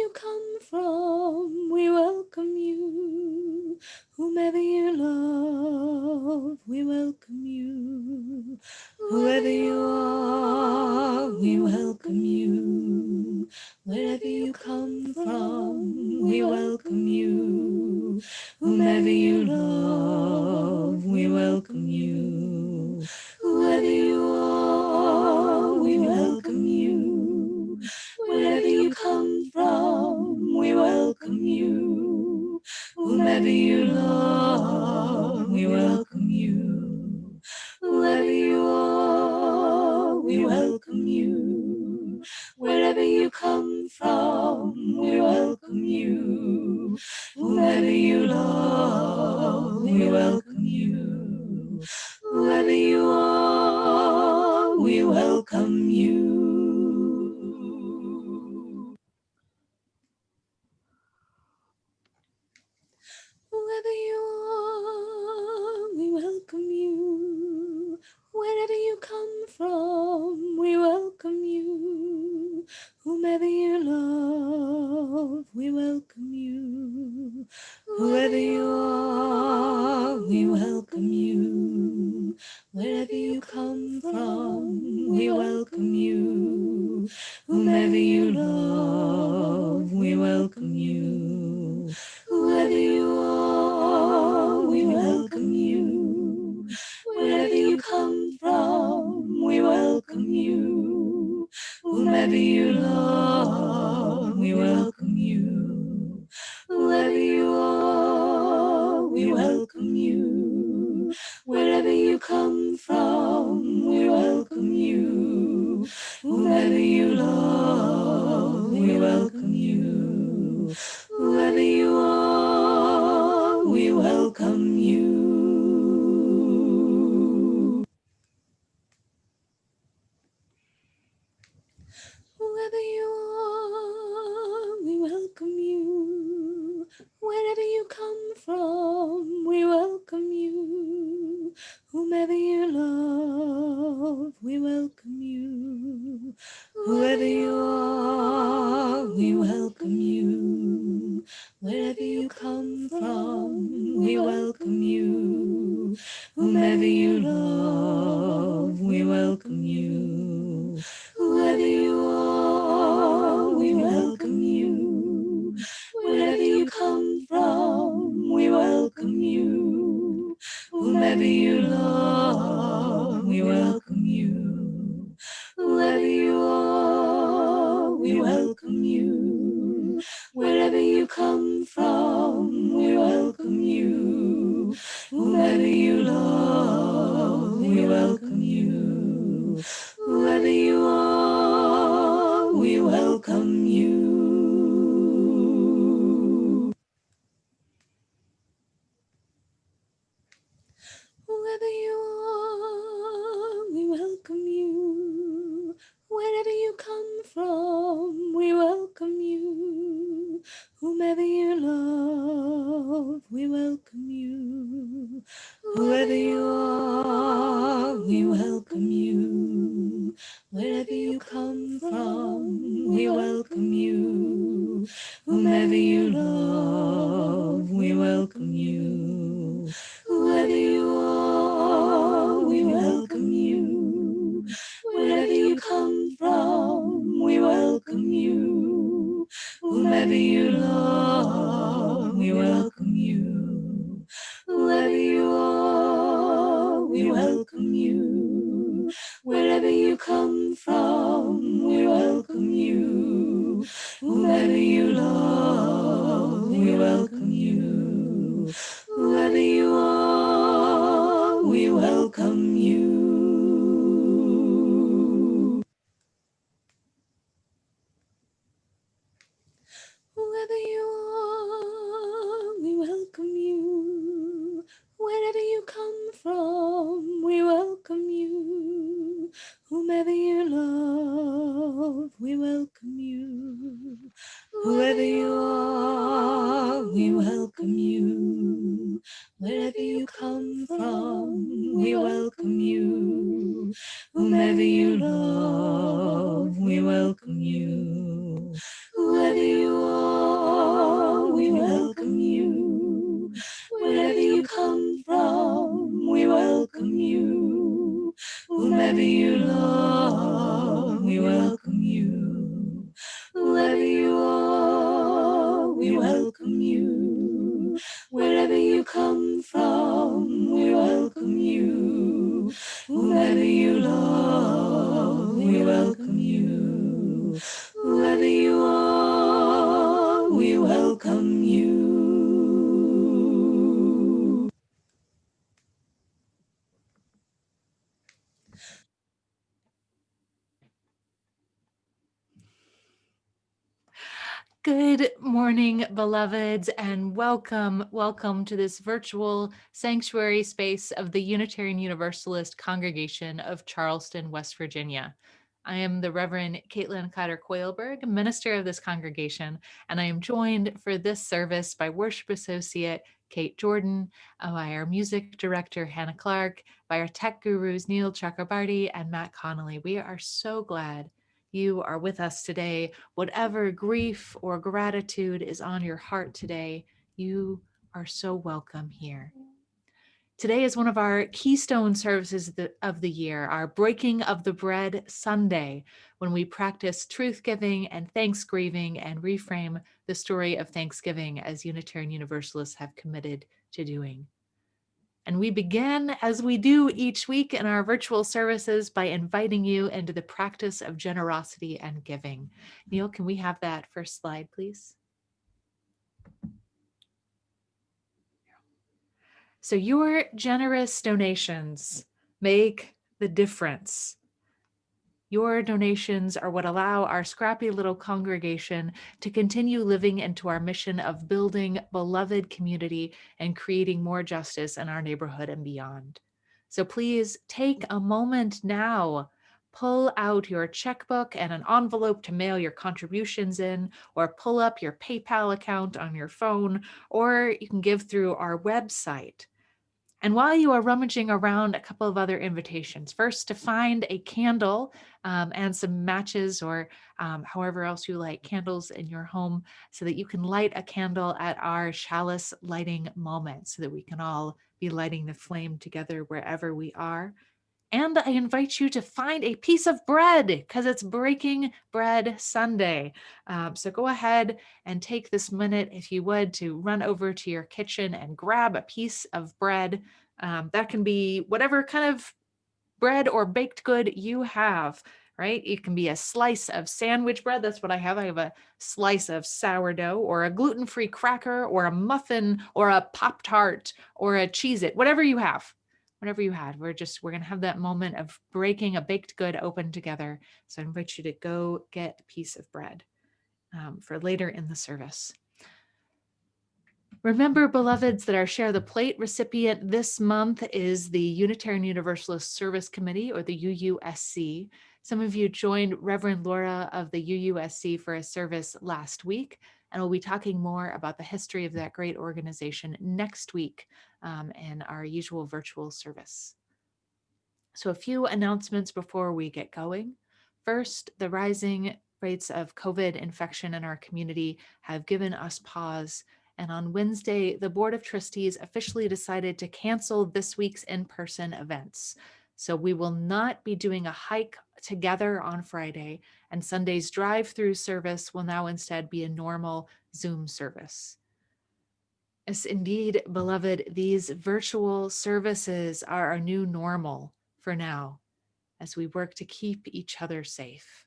you come from, we welcome you. Whomever you love, we welcome you. Whoever you are, we welcome you. Wherever you come from, we welcome you. Whomever you love, we welcome you. Whoever you are, we welcome you. Wherever you come from, we welcome you. Whomever you love, we welcome you. Whoever you are, we welcome you. Wherever you come from, we welcome you. Whoever you love, we welcome you. Whoever you are, we welcome you. Whoever you are, we welcome you. Wherever you come from, we welcome you. Whomever you love, we welcome you. Whoever you are, we welcome you. Wherever you come from, we welcome you. Whomever you love, we welcome you. Whoever you are, we welcome you. Wherever you come from, we welcome you. Whomever you love, we welcome you. Whoever you are, we welcome you. Wherever you come from, we welcome you. Whoever you love, we welcome you. Whoever you are, we welcome you. Whoever you are, we welcome you. Wherever you come from, we welcome you. Whomever you love, we welcome you. Whoever you are, we welcome you. Wherever you come from, we welcome you. Whomever you love, we welcome you. Whoever you are, we welcome you. Wherever you come from, we welcome you. Whomever you love, we welcome you. Whoever you are, we welcome you. Wherever you come from, we welcome you. Whomever you love, we welcome you. Whoever you are, we welcome you. Whoever you are, we welcome you. Wherever you come from, we welcome you. Whomever you love, we welcome you. Whoever you are, we welcome you. Wherever you come from, we welcome you. Whomever you love, we welcome you. Whoever you are, we welcome you. Wherever you come from, we welcome you. Whomever you love, we welcome you. Whoever you are, we welcome you. Wherever you come from, we welcome you. Whomever you love, we welcome you. Whoever you are, we welcome you. Whoever you are, we welcome you. Wherever you come from, we welcome you. Whomever you love, we welcome you. Whoever you are, we welcome you. Wherever you come from, we welcome you. Whomever you love, we welcome you. Whoever you are, Good morning, beloveds, and welcome to this virtual sanctuary space of the Unitarian Universalist Congregation of Charleston, West Virginia. I am the Reverend Caitlin Cotter Coillberg, minister of this congregation, and I am joined for this service by Worship Associate Kate Jordan, by our music director Hannah Clark, by our tech gurus Neil Chakrabarty and Matt Connolly. We are so glad you are with us today. Whatever grief or gratitude is on your heart today, you are so welcome here. Today is one of our keystone services of the year, our Breaking of the Bread Sunday, when we practice truth giving and thanksgrieving and reframe the story of Thanksgiving as Unitarian Universalists have committed to doing. And we begin, as we do each week in our virtual services, by inviting you into the practice of generosity and giving. Neil, can we have that first slide, please? So your generous donations make the difference. Your donations are what allow our scrappy little congregation to continue living into our mission of building beloved community and creating more justice in our neighborhood and beyond. So please take a moment now, pull out your checkbook and an envelope to mail your contributions in, or pull up your PayPal account on your phone, or you can give through our website. And while you are rummaging around, a couple of other invitations. First, to find a candle and some matches or however else you light candles in your home so that you can light a candle at our chalice lighting moment so that we can all be lighting the flame together wherever we are. And I invite you to find a piece of bread because it's Breaking Bread Sunday. So go ahead and take this minute, if you would, to run over to your kitchen and grab a piece of bread. That can be whatever kind of bread or baked good you have, right? It can be a slice of sandwich bread. That's what I have. I have a slice of sourdough or a gluten-free cracker or a muffin or a Pop-Tart or a Cheez-It, whatever you have. Whatever you had, we're going to have that moment of breaking a baked good open together. So I invite you to go get a piece of bread for later in the service. Remember, beloveds, that our Share the Plate recipient this month is the Unitarian Universalist Service Committee, or the UUSC. Some of you joined Reverend Laura of the UUSC for a service last week, and we'll be talking more about the history of that great organization next week in our usual virtual service. So a few announcements before we get going. First, the rising rates of COVID infection in our community have given us pause. And on Wednesday, the Board of Trustees officially decided to cancel this week's in-person events. So we will not be doing a hike together on Friday, and Sunday's drive-through service will now instead be a normal Zoom service. Yes, indeed, beloved, these virtual services are our new normal for now as we work to keep each other safe.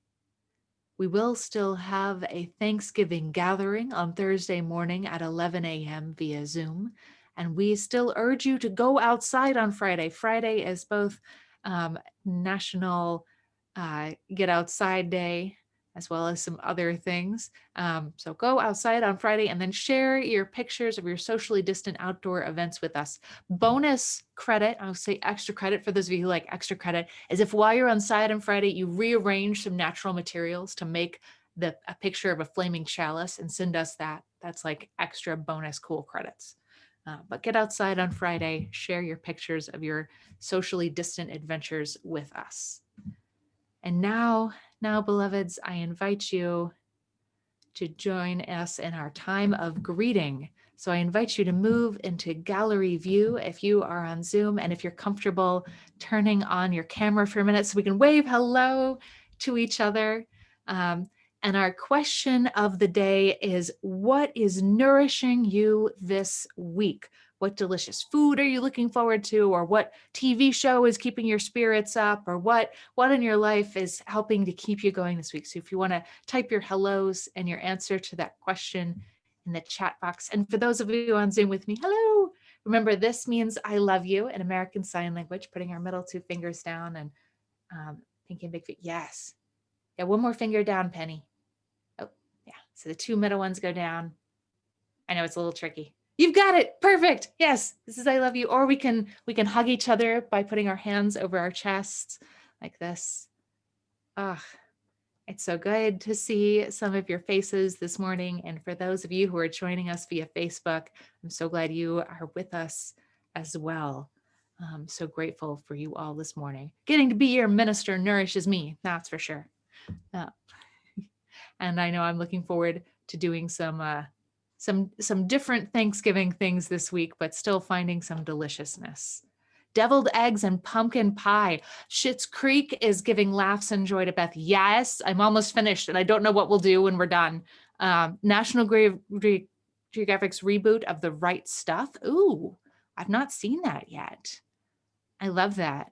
We will still have a Thanksgiving gathering on Thursday morning at 11 a.m. via Zoom, and we still urge you to go outside on Friday. Friday is both National Get Outside Day as well as some other things. So go outside on Friday and then share your pictures of your socially distant outdoor events with us. Bonus credit, I'll say extra credit for those of you who like extra credit, is if while you're outside on Friday, you rearrange some natural materials to make a picture of a flaming chalice and send us that. That's like extra bonus cool credits. But get outside on Friday, share your pictures of your socially distant adventures with us. And now, beloveds, I invite you to join us in our time of greeting. So I invite you to move into gallery view if you are on Zoom, and if you're comfortable turning on your camera for a minute so we can wave hello to each other. And our question of the day is, what is nourishing you this week? What delicious food are you looking forward to? Or what TV show is keeping your spirits up? Or what in your life is helping to keep you going this week? So if you want to type your hellos and your answer to that question in the chat box. And for those of you on Zoom with me, hello. Remember, this means I love you in American Sign Language, putting our middle two fingers down and pinky and big feet. Yes. Yeah, one more finger down, Penny. Oh, yeah. So the two middle ones go down. I know it's a little tricky. You've got it. Perfect. Yes. This is I love you. Or we can hug each other by putting our hands over our chests like this. Ah, it's so good to see some of your faces this morning. And for those of you who are joining us via Facebook, I'm so glad you are with us as well. I'm so grateful for you all this morning. Getting to be your minister nourishes me, that's for sure. And I know I'm looking forward to doing some different Thanksgiving things this week, but still finding some deliciousness. Deviled eggs and pumpkin pie. Schitt's Creek is giving laughs and joy to Beth. Yes, I'm almost finished, and I don't know what we'll do when we're done. National Geographic's reboot of The Right Stuff. Ooh, I've not seen that yet. I love that.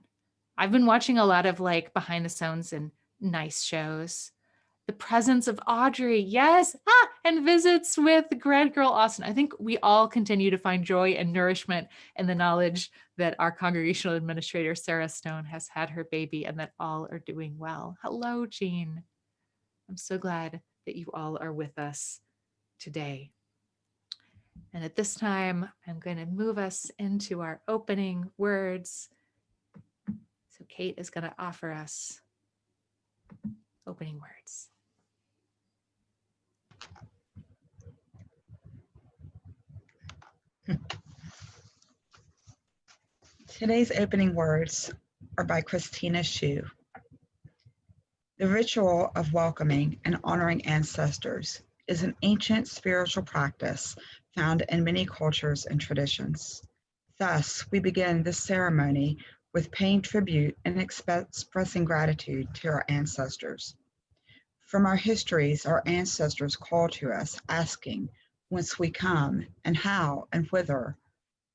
I've been watching a lot of like behind the scenes and nice shows. The Presence of Audrey, yes, and visits with Grad Girl Austin. I think we all continue to find joy and nourishment in the knowledge that our congregational administrator, Sarah Stone, has had her baby and that all are doing well. Hello, Jean. I'm so glad that you all are with us today. And at this time, I'm going to move us into our opening words. So Kate is going to offer us opening words. Today's opening words are by Christina Shu. The ritual of welcoming and honoring ancestors is an ancient spiritual practice found in many cultures and traditions. Thus, we begin this ceremony with paying tribute and expressing gratitude to our ancestors. From our histories, our ancestors call to us, asking whence we come and how and whither.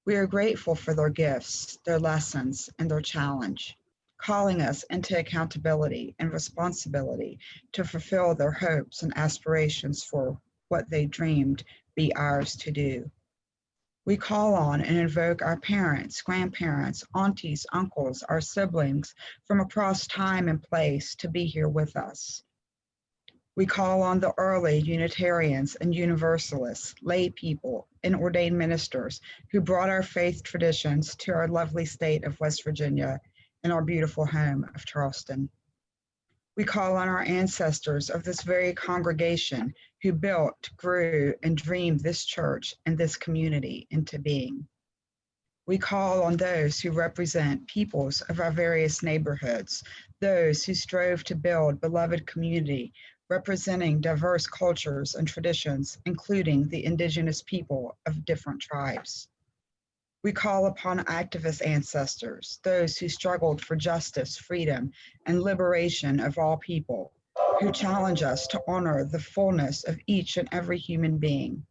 We are grateful for their gifts, their lessons, and their challenge, calling us into accountability and responsibility to fulfill their hopes and aspirations for what they dreamed be ours to do. We call on and invoke our parents, grandparents, aunties, uncles, our siblings from across time and place to be here with us. We call on the early Unitarians and Universalists, lay people, and ordained ministers who brought our faith traditions to our lovely state of West Virginia and our beautiful home of Charleston. We call on our ancestors of this very congregation who built, grew, and dreamed this church and this community into being. We call on those who represent peoples of our various neighborhoods, those who strove to build beloved community representing diverse cultures and traditions, including the indigenous people of different tribes. We call upon activist ancestors, those who struggled for justice, freedom, and liberation of all people, who challenge us to honor the fullness of each and every human being.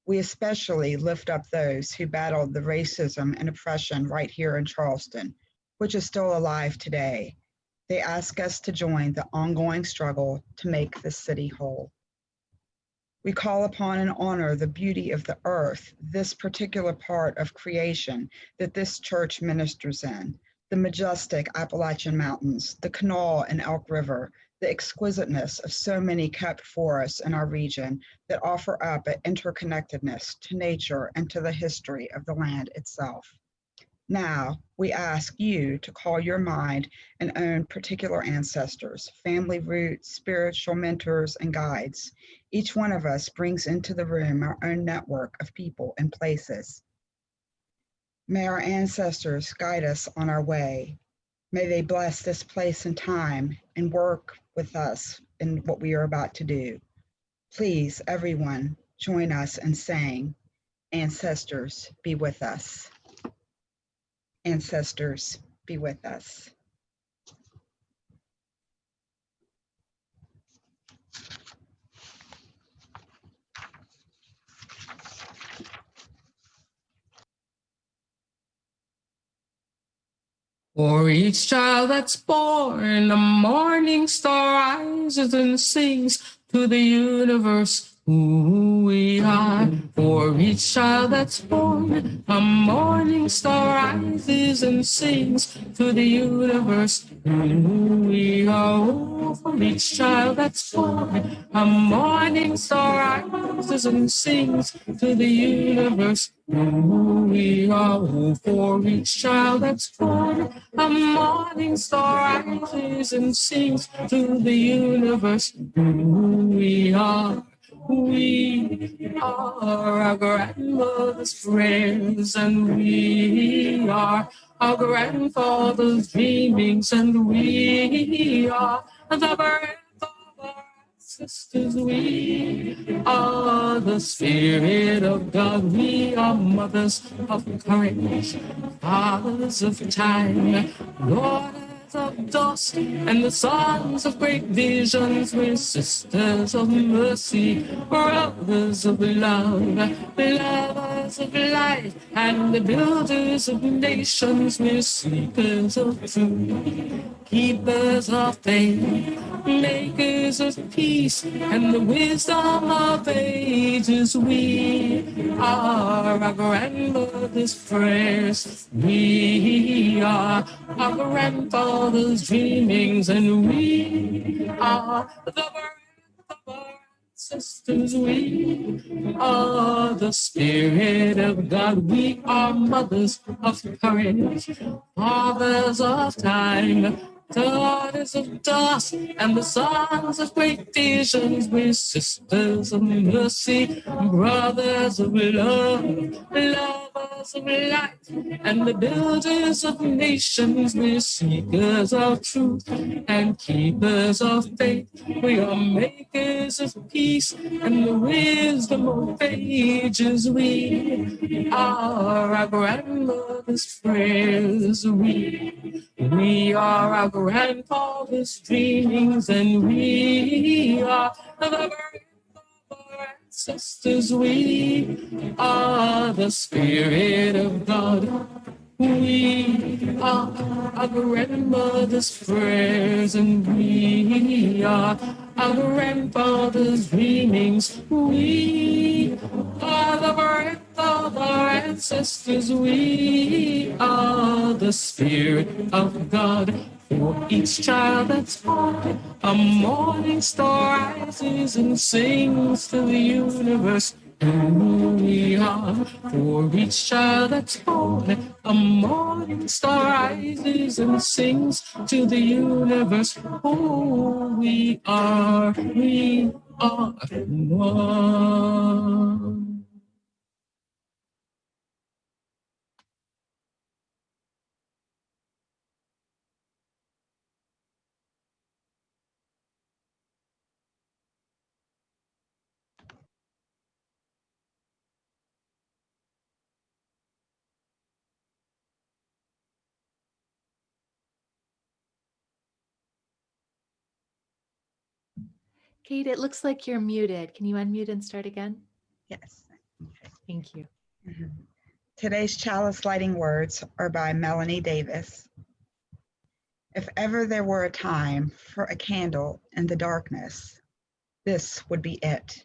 We especially lift up those who battled the racism and oppression right here in Charleston, which is still alive today. They ask us to join the ongoing struggle to make the city whole. We call upon and honor the beauty of the earth, this particular part of creation that this church ministers in, the majestic Appalachian Mountains, the Kanawha and Elk River, the exquisiteness of so many kept forests in our region that offer up an interconnectedness to nature and to the history of the land itself. Now, we ask you to call your mind and own particular ancestors, family roots, spiritual mentors, and guides. Each one of us brings into the room our own network of people and places. May our ancestors guide us on our way. May they bless this place and time and work with us in what we are about to do. Please, everyone, join us in saying, ancestors, be with us. Ancestors, be with us. For each child that's born, a morning star rises and sings to the universe who we are. For each child that's born, a morning star rises and sings to the universe who we are. Oh, for each child that's born, a morning star rises and sings to the universe who we are. Oh, for each child that's born, a morning star rises and sings to the universe who we are. We are our grandmother's friends, and we are our grandfather's dreamings, and we are the breath of our ancestors. We are the spirit of God. We are mothers of courage, fathers of time, daughters of dust, and the sons of great visions. We're sisters of mercy, brothers of love, lovers of light, and the builders of nations. We're seekers of truth, keepers of faith, makers of peace, and the wisdom of ages. We are our grandmother's prayers. We are our grandfather's dreamings, and we are the birth of our ancestors. We are the spirit of God. We are mothers of courage, fathers of time, daughters of dust, and the sons of great visions. We're sisters of mercy, brothers of love, lovers of light, and the builders of nations. We're seekers of truth and keepers of faith. We are makers of peace and the wisdom of ages. We are our grandmother's prayers. We are our grandfather's dreamings, and we are the birth of our ancestors. We are the spirit of God. We are our grandmother's prayers, and we are our grandfather's dreamings. We are the breath of our ancestors. We are the spirit of God. For each child that's born, a morning star rises and sings to the universe who we are. For each child that's born, a morning star rises and sings to the universe who we are. We are one. Kate, it looks like you're muted. Can you unmute and start again? Yes. Thank you. Mhm. Today's chalice lighting words are by Melanie Davis. If ever there were a time for a candle in the darkness, this would be it.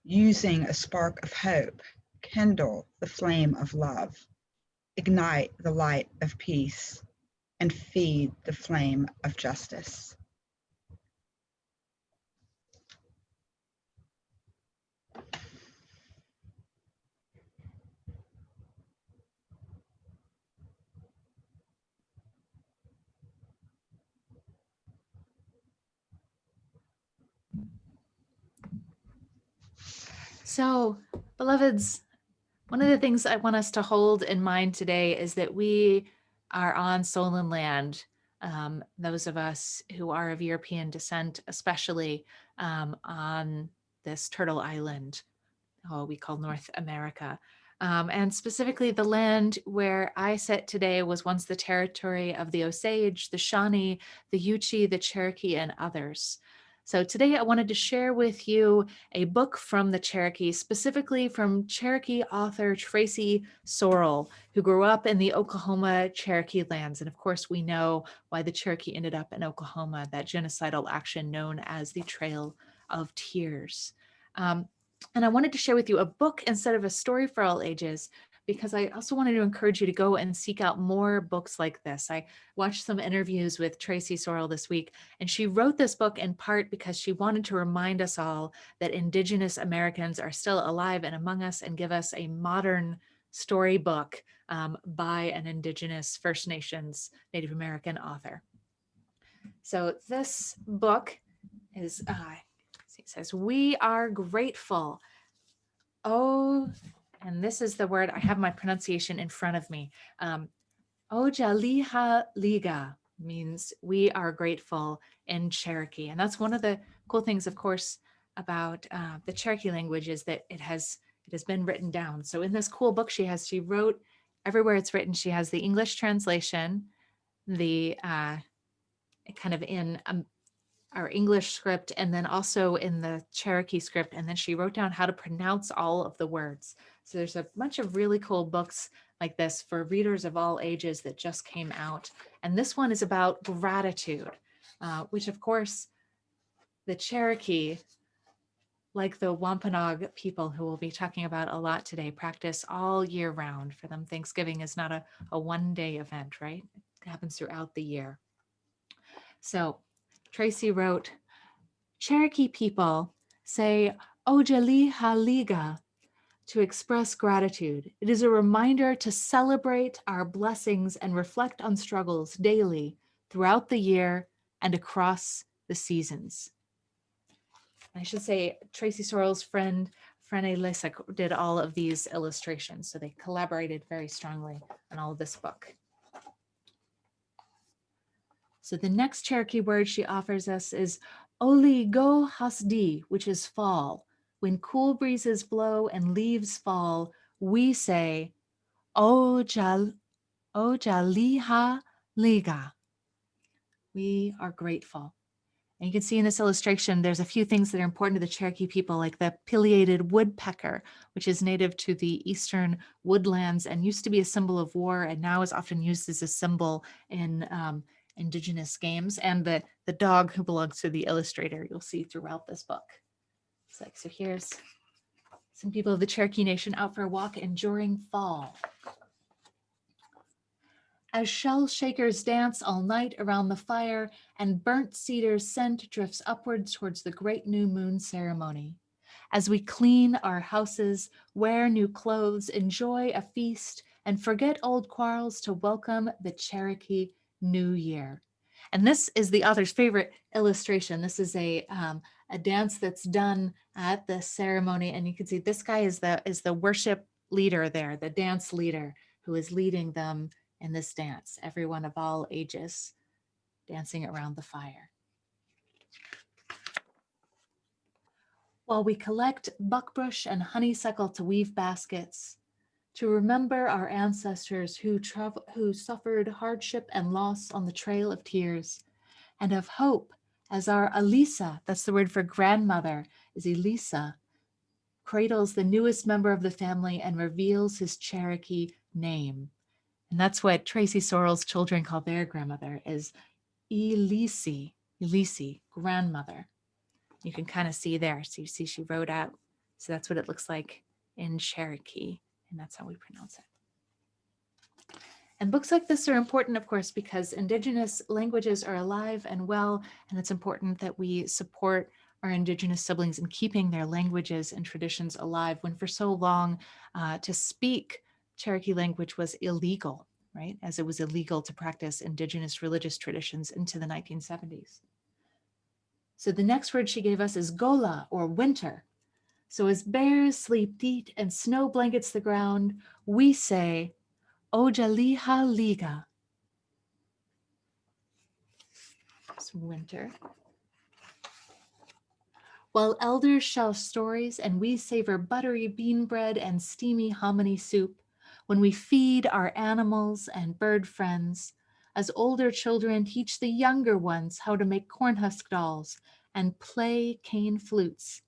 Using a spark of hope, kindle the flame of love, ignite the light of peace, and feed the flame of justice. So, beloveds, one of the things I want us to hold in mind today is that we are on stolen land. Those of us who are of European descent, especially on this turtle island, we call North America. And specifically, the land where I sit today was once the territory of the Osage, the Shawnee, the Yuchi, the Cherokee, and others. So today I wanted to share with you a book from the Cherokee, specifically from Cherokee author Tracy Sorrell, who grew up in the Oklahoma Cherokee lands. And of course, we know why the Cherokee ended up in Oklahoma, that genocidal action known as the Trail of Tears. And I wanted to share with you a book instead of a story for all ages, because I also wanted to encourage you to go and seek out more books like this. I watched some interviews with Tracy Sorrell this week, and she wrote this book in part because she wanted to remind us all that Indigenous Americans are still alive and among us, and give us a modern storybook by an Indigenous First Nations Native American author. So this book is, it says, "We are grateful." Oh, and this is the word, I have my pronunciation in front of me. Ojaliha Liga means we are grateful in Cherokee. And that's one of the cool things, of course, about the Cherokee language, is that it has been written down. So in this cool book she wrote, everywhere it's written, she has the English translation, the kind of in our English script, and then also in the Cherokee script. And then she wrote down how to pronounce all of the words. So there's a bunch of really cool books like this for readers of all ages that just came out. And this one is about gratitude, which of course the Cherokee, like the Wampanoag people who we'll be talking about a lot today, practice all year round. For them, Thanksgiving is not a one-day event, right? It happens throughout the year. So Tracy wrote, "Cherokee people say Ojaliha Liga to express gratitude. It is a reminder to celebrate our blessings and reflect on struggles daily throughout the year and across the seasons." I should say Tracy Sorrell's friend, Frene Lesick, did all of these illustrations. So they collaborated very strongly on all of this book. So the next Cherokee word she offers us is Oli Go Hasdi, which is fall. When cool breezes blow and leaves fall, we say Ojaliha Liga. We are grateful. And you can see in this illustration, there's a few things that are important to the Cherokee people, like the pileated woodpecker, which is native to the eastern woodlands and used to be a symbol of war, and now is often used as a symbol in Indigenous games, and the dog who belongs to the illustrator you'll see throughout this book. It's like, so here's some people of the Cherokee Nation out for a walk enduring fall. As shell shakers dance all night around the fire and burnt cedar scent drifts upwards towards the great new moon ceremony. As we clean our houses, wear new clothes, enjoy a feast, and forget old quarrels to welcome the Cherokee New Year. And this is the author's favorite illustration. This is a dance that's done at the ceremony. And you can see this guy is the worship leader there, the dance leader who is leading them in this dance, everyone of all ages dancing around the fire. While we collect buckbrush and honeysuckle to weave baskets, to remember our ancestors who suffered hardship and loss on the trail of tears, and of hope as our Elisa, that's the word for grandmother, is Elisa, cradles the newest member of the family and reveals his Cherokee name. And that's what Tracy Sorrell's children call their grandmother, is Elisi, grandmother. You can kind of see there. So you see she wrote out. So that's what it looks like in Cherokee. And that's how we pronounce it. And books like this are important, of course, because Indigenous languages are alive and well. And it's important that we support our Indigenous siblings in keeping their languages and traditions alive, when for so long to speak Cherokee language was illegal, right? As it was illegal to practice Indigenous religious traditions into the 1970s. So the next word she gave us is gola, or winter. So as bears sleep deep and snow blankets the ground, we say Ojaliha Liga. It's winter. While elders share stories and we savor buttery bean bread and steamy hominy soup, when we feed our animals and bird friends, as older children teach the younger ones how to make corn husk dolls and play cane flutes.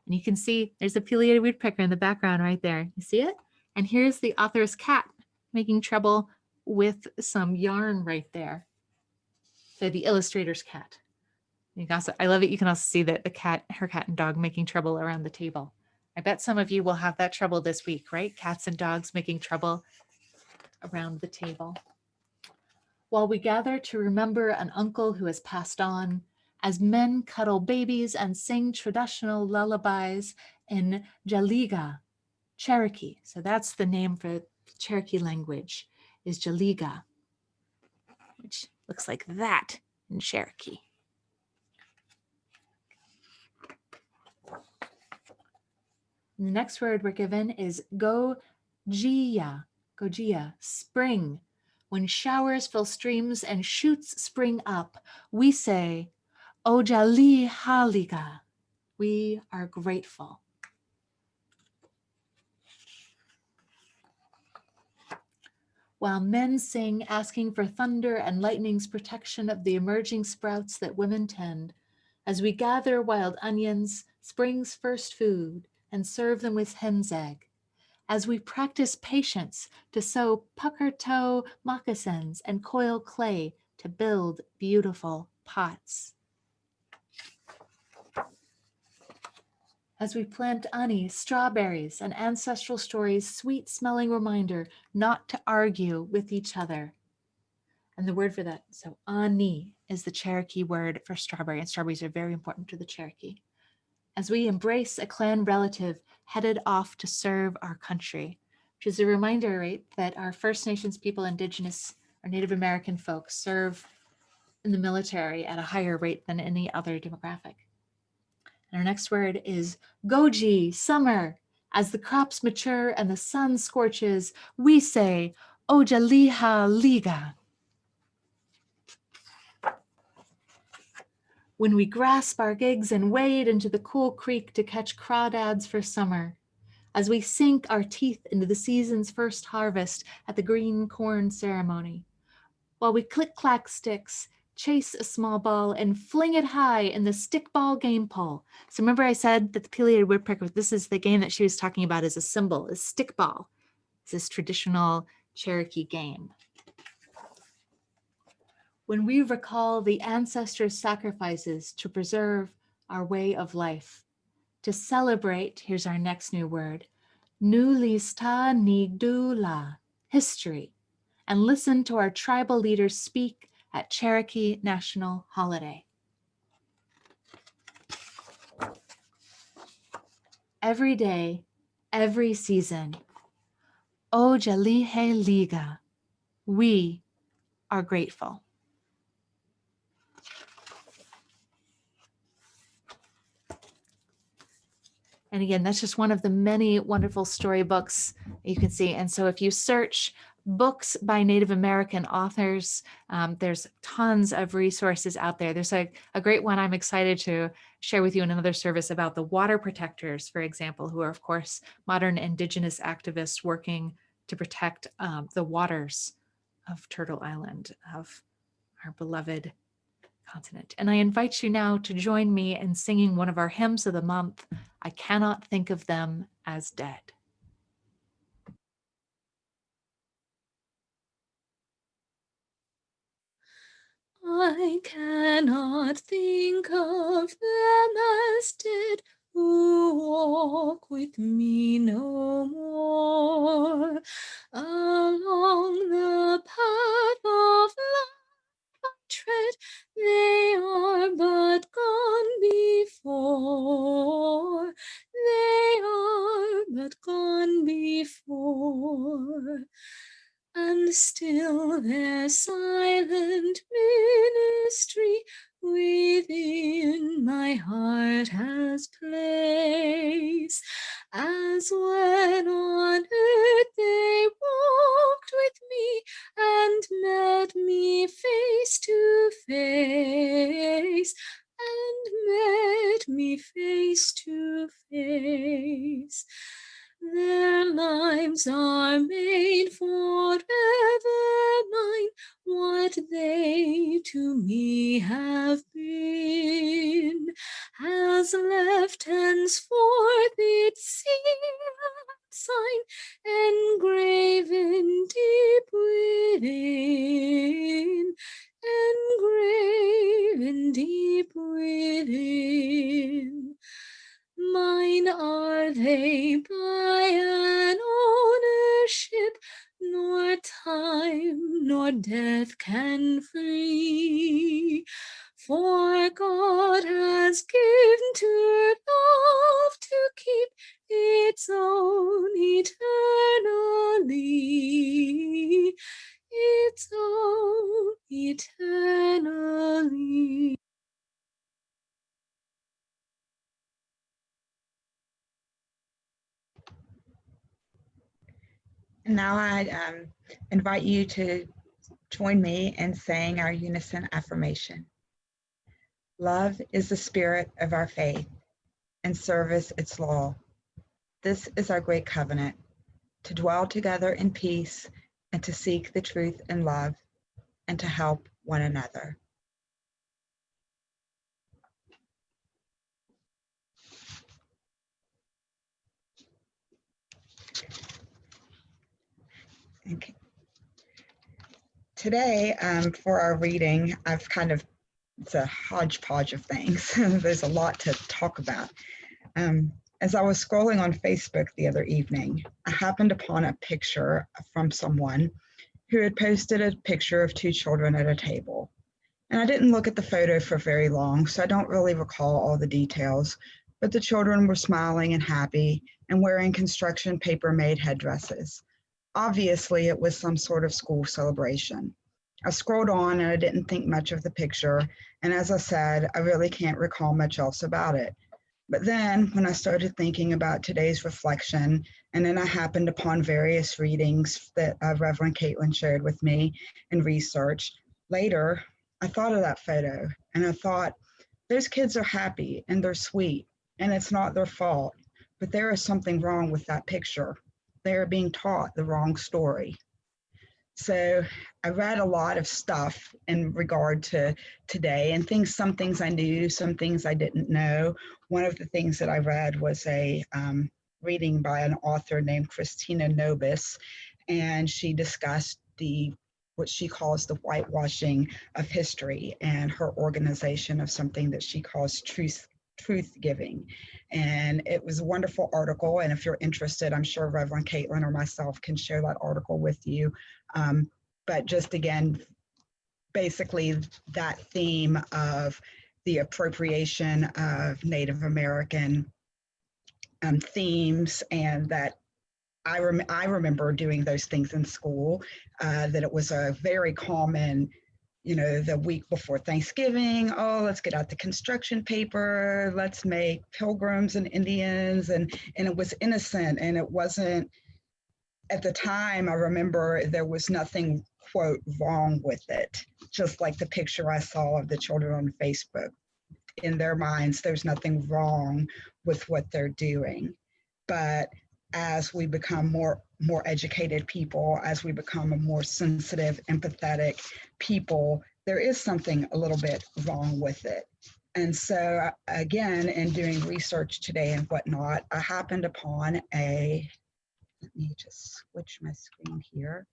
And you can see there's a pileated woodpecker in the background right there. You see it? And here's the author's cat making trouble with some yarn right there. So the illustrator's cat. You can also, I love it. You can also see that her cat and dog making trouble around the table. I bet some of you will have that trouble this week, right? Cats and dogs making trouble around the table. While we gather to remember an uncle who has passed on, as men cuddle babies and sing traditional lullabies in Jaliga, Cherokee. So that's the name for Cherokee language, is Jaliga, which looks like that in Cherokee. The next word we're given is Gojia, spring. When showers fill streams and shoots spring up, we say, Ojali Haliga. We are grateful. While men sing, asking for thunder and lightning's protection of the emerging sprouts that women tend, as we gather wild onions, spring's first food, and serve them with hen's egg, as we practice patience to sew pucker toe moccasins and coil clay to build beautiful pots. As we plant ani, strawberries, and ancestral stories, sweet smelling reminder not to argue with each other. And the word for that, so ani, is the Cherokee word for strawberry, and strawberries are very important to the Cherokee. As we embrace a clan relative headed off to serve our country, which is a reminder, right, that our First Nations people, Indigenous, or Native American folks serve in the military at a higher rate than any other demographic. And our next word is Goji, summer. As the crops mature and the sun scorches, we say Ojaliha Liga. When we grasp our gigs and wade into the cool creek to catch crawdads for summer, as we sink our teeth into the season's first harvest at the green corn ceremony, while we click-clack sticks, chase a small ball, and fling it high in the stickball game pole. So remember I said that the pileated woodpecker, this is the game that she was talking about as a symbol, is stickball. It's this traditional Cherokee game. When we recall the ancestors' sacrifices to preserve our way of life, to celebrate, here's our next new word, Nulista Nigdula, history, and listen to our tribal leaders speak at Cherokee National Holiday. Every day, every season, Ojalihe Liga, we are grateful. And again, that's just one of the many wonderful storybooks you can see. And so if you search books by Native American authors, there's tons of resources out there. There's a great one I'm excited to share with you in another service about the water protectors, for example, who are, of course, modern Indigenous activists working to protect the waters of Turtle Island, of our beloved continent. And I invite you now to join me in singing one of our hymns of the month, I Cannot Think of Them as Dead. I cannot think of them as dead who walk with me no more along the path of life. Tread, they are but gone before. They are but gone before. And still their silent ministry within my heart has place, as when on earth they walked with me and met me face to face, and met me face to face. Their lives are made forever mine, what they to me have been has left henceforth its seal and sign engraven deep within, engraven deep within. Mine are they by an ownership, nor time nor death can free. For God has given to love to keep its own eternally, its own eternally. And now I invite you to join me in saying our unison affirmation. Love is the spirit of our faith, and service its law. This is our great covenant, to dwell together in peace and to seek the truth in love and to help one another. Okay. Today, for our reading, it's a hodgepodge of things. There's a lot to talk about. As I was scrolling on Facebook the other evening, I happened upon a picture from someone who had posted a picture of two children at a table. And I didn't look at the photo for very long, so I don't really recall all the details, but the children were smiling and happy and wearing construction paper-made headdresses. Obviously, it was some sort of school celebration. I scrolled on and I didn't think much of the picture, and as I said, I really can't recall much else about it. But then when I started thinking about today's reflection, and then I happened upon various readings that Reverend Caitlin shared with me and research, later I thought of that photo and I thought, those kids are happy and they're sweet and it's not their fault, but there is something wrong with that picture. They are being taught the wrong story. So I read a lot of stuff in regard to today and some things I knew, some things I didn't know. One of the things that I read was a reading by an author named Christina Nobis, and she discussed what she calls the whitewashing of history and her organization of something that she calls truth giving. And it was a wonderful article. And if you're interested, I'm sure Reverend Caitlin or myself can share that article with you. But just again, basically that theme of the appropriation of Native American themes, and that I remember doing those things in school, that it was a very common, the week before Thanksgiving, oh, let's get out the construction paper, let's make pilgrims and Indians, and it was innocent, and it wasn't, at the time, I remember there was nothing, quote, wrong with it, just like the picture I saw of the children on Facebook. In their minds, there's nothing wrong with what they're doing. But as we become more educated people, as we become a more sensitive, empathetic people, there is something a little bit wrong with it. And so again, in doing research today and whatnot, I happened upon let me just switch my screen here.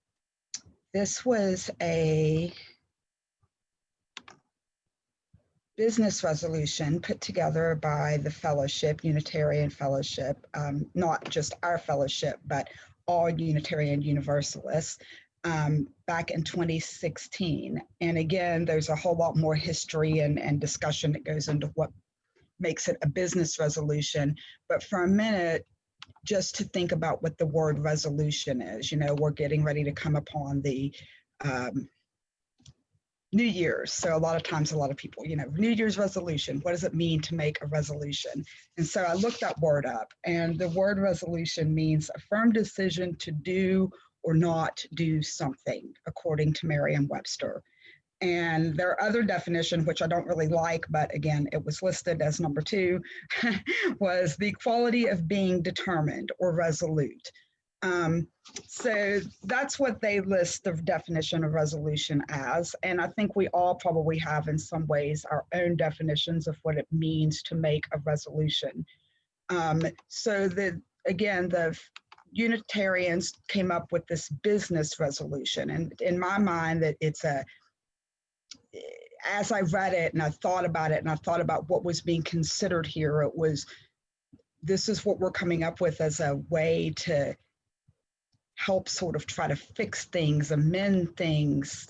This was a business resolution put together by the fellowship, Unitarian Fellowship, not just our fellowship, but all Unitarian Universalists, back in 2016. And again, there's a whole lot more history and discussion that goes into what makes it a business resolution. But for a minute, just to think about what the word resolution is, we're getting ready to come upon the New Year's. So a lot of times, a lot of people, New Year's resolution, what does it mean to make a resolution? And so I looked that word up, and the word resolution means a firm decision to do or not do something, according to Merriam-Webster. And their other definition, which I don't really like, but again, it was listed as number 2, was the quality of being determined or resolute. So that's what they list the definition of resolution as. And I think we all probably have in some ways our own definitions of what it means to make a resolution. So again, the Unitarians came up with this business resolution. And in my mind, that it's as I read it and I thought about it and I thought about what was being considered here, it was, this is what we're coming up with as a way to help sort of try to fix things, amend things,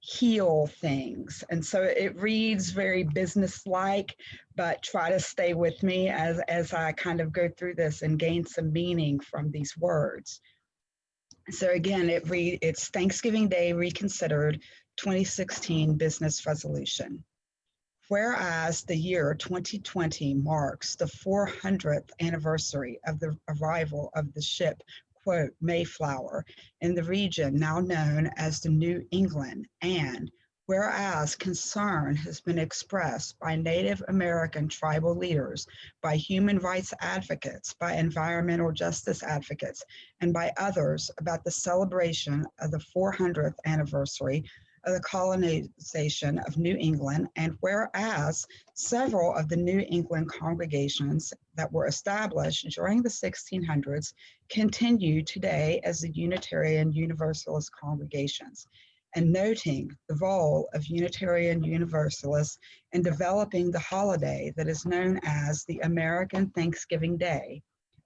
heal things. And so it reads very business-like, but try to stay with me as I kind of go through this and gain some meaning from these words. So again, it's Thanksgiving Day Reconsidered 2016 Business Resolution. Whereas the year 2020 marks the 400th anniversary of the arrival of the ship, quote, Mayflower, in the region now known as the New England, and whereas concern has been expressed by Native American tribal leaders, by human rights advocates, by environmental justice advocates, and by others about the celebration of the 400th anniversary of the colonization of New England, and whereas several of the New England congregations that were established during the 1600s continue today as the Unitarian Universalist congregations, and noting the role of Unitarian Universalists in developing the holiday that is known as the American Thanksgiving Day,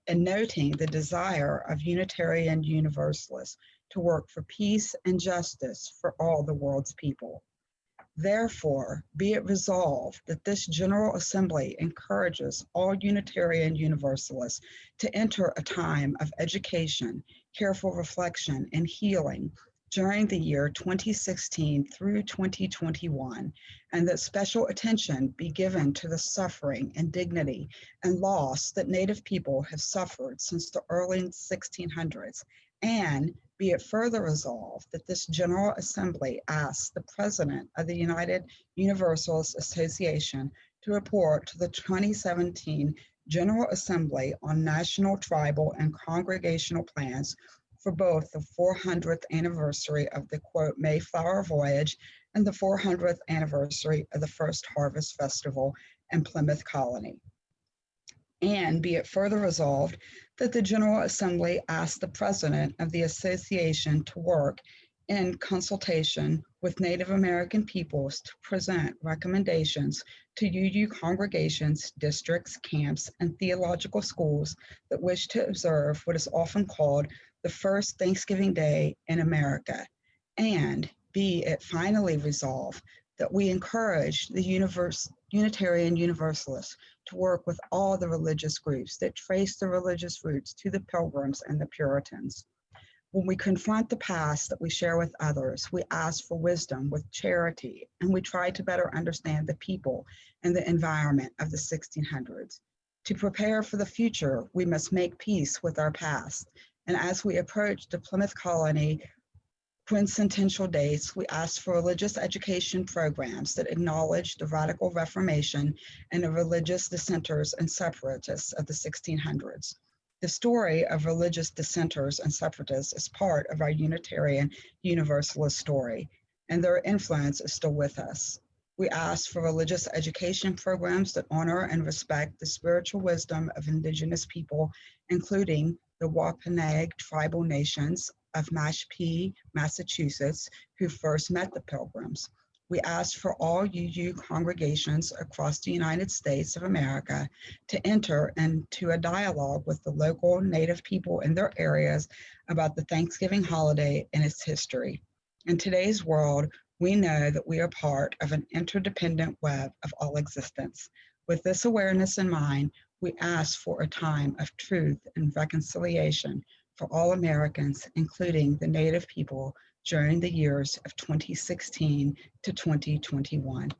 and noting the desire of Unitarian Universalists to work for peace and justice for all the world's people. Therefore, be it resolved that this General Assembly encourages all Unitarian Universalists to enter a time of education, careful reflection, and healing during the year 2016 through 2021, and that special attention be given to the suffering and dignity and loss that Native people have suffered since the early 1600s, and be it further resolved that this General Assembly asks the President of the United Universalist Association to report to the 2017 General Assembly on national, tribal, and congregational plans for both the 400th anniversary of the, quote, Mayflower Voyage and the 400th anniversary of the First Harvest Festival in Plymouth Colony. And be it further resolved that the General Assembly asks the President of the Association to work in consultation with Native American peoples to present recommendations to UU congregations, districts, camps, and theological schools that wish to observe what is often called the first Thanksgiving Day in America. And be it finally resolved that we encourage the Unitarian Universalists to work with all the religious groups that trace the religious roots to the Pilgrims and the Puritans. When we confront the past that we share with others, we ask for wisdom with charity, and we try to better understand the people and the environment of the 1600s. To prepare for the future, we must make peace with our past. And as we approach the Plymouth Colony quincentennial dates, we ask for religious education programs that acknowledge the radical Reformation and the religious dissenters and separatists of the 1600s. The story of religious dissenters and separatists is part of our Unitarian Universalist story, and their influence is still with us. We ask for religious education programs that honor and respect the spiritual wisdom of Indigenous people, including the Wampanoag tribal nations of Mashpee, Massachusetts, who first met the Pilgrims. We ask for all UU congregations across the United States of America to enter into a dialogue with the local Native people in their areas about the Thanksgiving holiday and its history. In today's world, we know that we are part of an interdependent web of all existence. With this awareness in mind, we ask for a time of truth and reconciliation for all Americans, including the Native people, during the years of 2016 to 2021.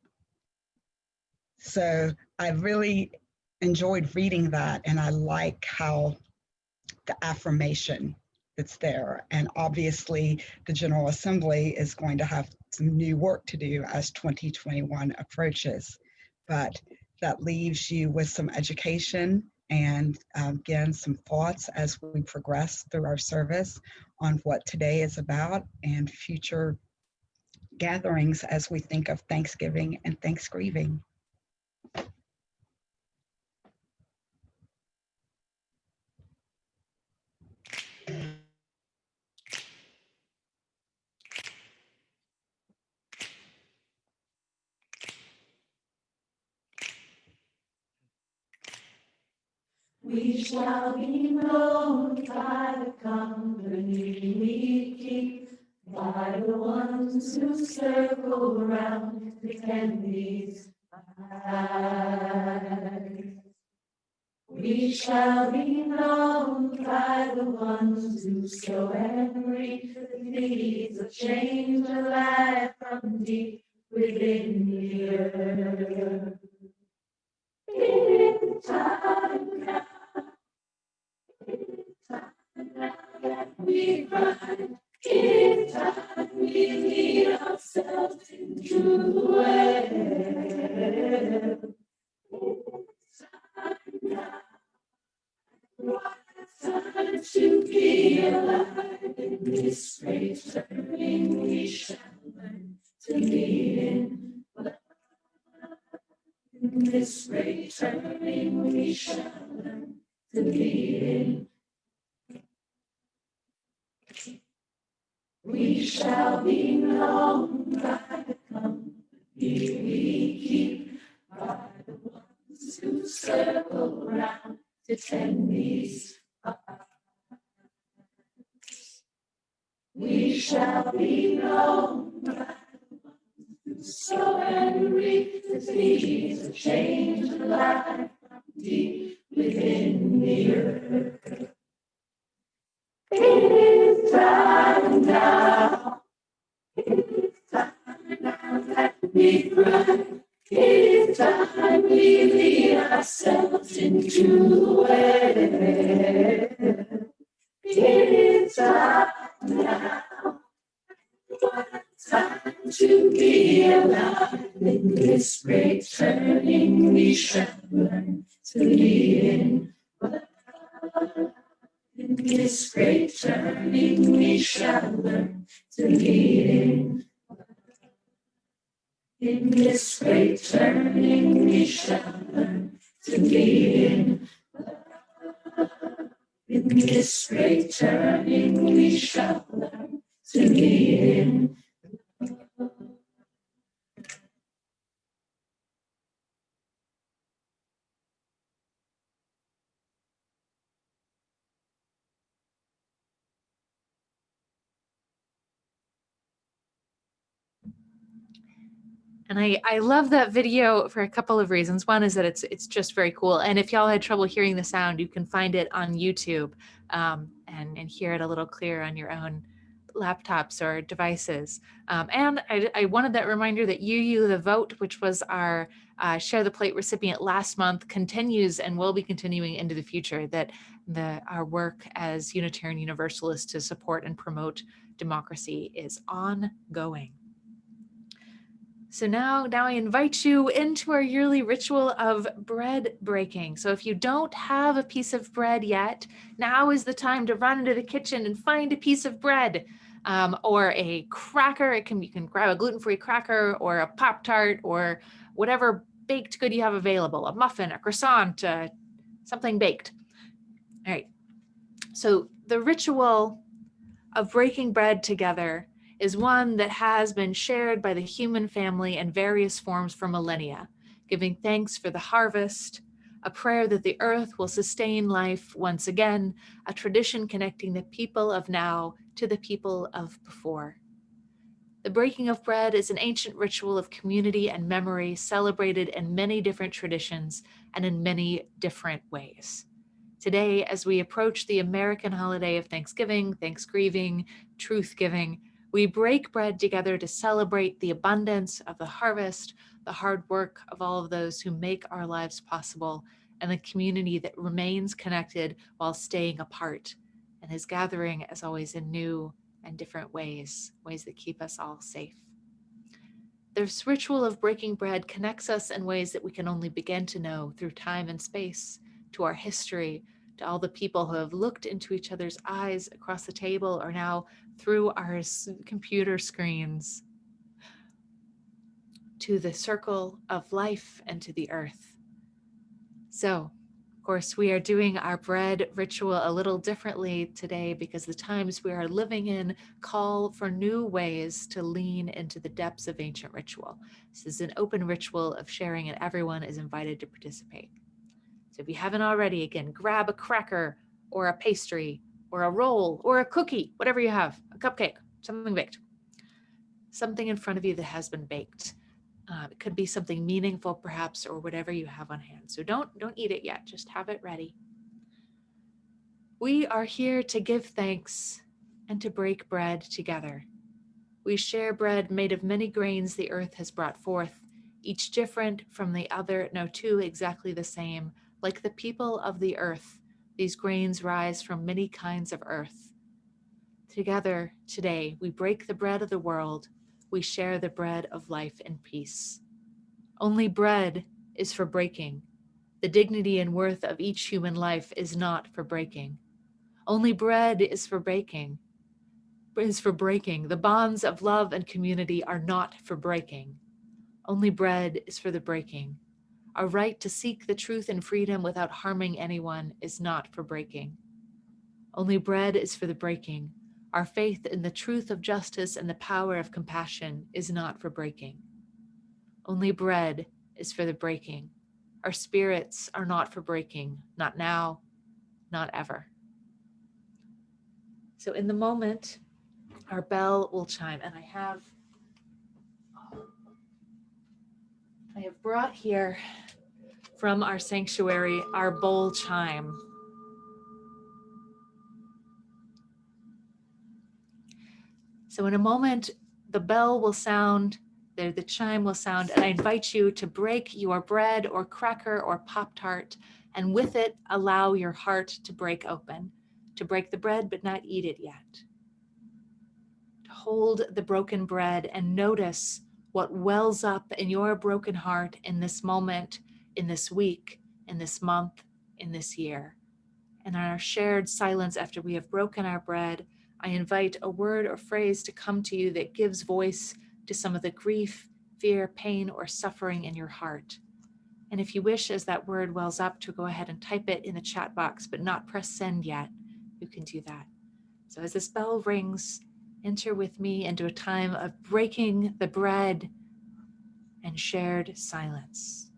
So I really enjoyed reading that, and I like how the affirmation that's there. And obviously, the General Assembly is going to have some new work to do as 2021 approaches. But that leaves you with some education and again, some thoughts as we progress through our service on what today is about and future gatherings as we think of Thanksgiving and Thanksgrieving. We shall be known by the company we keep, by the ones who circle round the candies. We shall be known by the ones who sow and reap the seeds of change alive from deep within the earth. It is time now, that we run. It is time we lead ourselves into the web. It's time now. Time to be alive in this great turning. We shall learn to lead in love. In this great turning, we shall learn to lead in. We shall be known by the company we keep, by the ones who circle round to tend these. We shall be known by the ones who sow and reap the seeds of change alive from deep within the earth. It is time now. It is time now that we run. It is time we lead ourselves into the web. It is time now. Time to be alive in this great turning. We shall learn to lead in love. In this great turning, we shall learn to lead in love. In this great turning, we shall learn to lead in love. In this great turning, we shall learn to lead in love. And I love that video for a couple of reasons. One is that it's just very cool. And if y'all had trouble hearing the sound, you can find it on YouTube and hear it a little clearer on your own laptops or devices. And I wanted that reminder that You the Vote, which was our Share the Plate recipient last month, continues and will be continuing into the future, that our work as Unitarian Universalists to support and promote democracy is ongoing. So now I invite you into our yearly ritual of bread breaking. So if you don't have a piece of bread yet, now is the time to run into the kitchen and find a piece of bread or a cracker. You can grab a gluten-free cracker or a Pop-Tart or whatever baked good you have available, a muffin, a croissant, something baked. All right. So the ritual of breaking bread together is one that has been shared by the human family in various forms for millennia, giving thanks for the harvest, a prayer that the earth will sustain life once again, a tradition connecting the people of now to the people of before. The breaking of bread is an ancient ritual of community and memory celebrated in many different traditions and in many different ways. Today, as we approach the American holiday of Thanksgiving, Thanksgrieving, Truth-giving, we break bread together to celebrate the abundance of the harvest, the hard work of all of those who make our lives possible, and the community that remains connected while staying apart and is gathering, as always, in new and different ways that keep us all safe. This ritual of breaking bread connects us in ways that we can only begin to know through time and space, to our history, to all the people who have looked into each other's eyes across the table or now through our computer screens, to the circle of life and to the earth. So, of course, we are doing our bread ritual a little differently today because the times we are living in call for new ways to lean into the depths of ancient ritual. This is an open ritual of sharing and everyone is invited to participate. So if you haven't already, again, grab a cracker or a pastry or a roll or a cookie, whatever you have, a cupcake, something baked, something in front of you that has been baked. It could be something meaningful, perhaps, or whatever you have on hand. So don't eat it yet. Just have it ready. We are here to give thanks and to break bread together. We share bread made of many grains the earth has brought forth, each different from the other, no two exactly the same. Like the people of the earth, these grains rise from many kinds of earth. Together today, we break the bread of the world. We share the bread of life and peace. Only bread is for breaking. The dignity and worth of each human life is not for breaking. Only bread is for breaking. The bonds of love and community are not for breaking. Only bread is for the breaking. Our right to seek the truth and freedom without harming anyone is not for breaking. Only bread is for the breaking. Our faith in the truth of justice and the power of compassion is not for breaking. Only bread is for the breaking. Our spirits are not for breaking, not now, not ever. So in the moment, our bell will chime, and I have brought here from our sanctuary our bowl chime. So in a moment, the bell will sound, the chime will sound, and I invite you to break your bread or cracker or Pop-Tart, and with it, allow your heart to break open, to break the bread but not eat it yet. To hold the broken bread and notice what wells up in your broken heart in this moment, in this week, in this month, in this year. And in our shared silence after we have broken our bread, I invite a word or phrase to come to you that gives voice to some of the grief, fear, pain, or suffering in your heart. And if you wish, as that word wells up, to go ahead and type it in the chat box, but not press send yet, you can do that. So as this bell rings, enter with me into a time of breaking the bread and shared silence.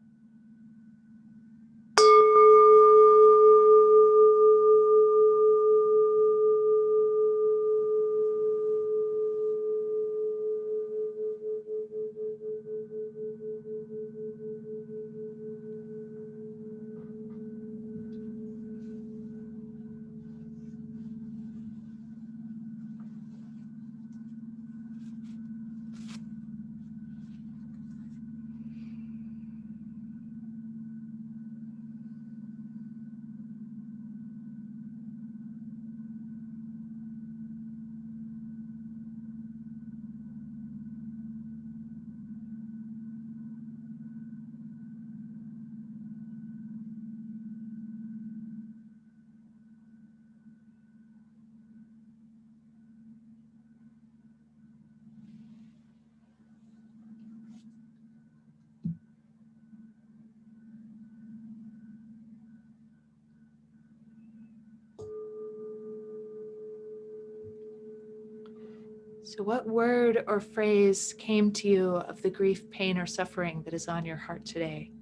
So what word or phrase came to you of the grief, pain, or suffering that is on your heart today?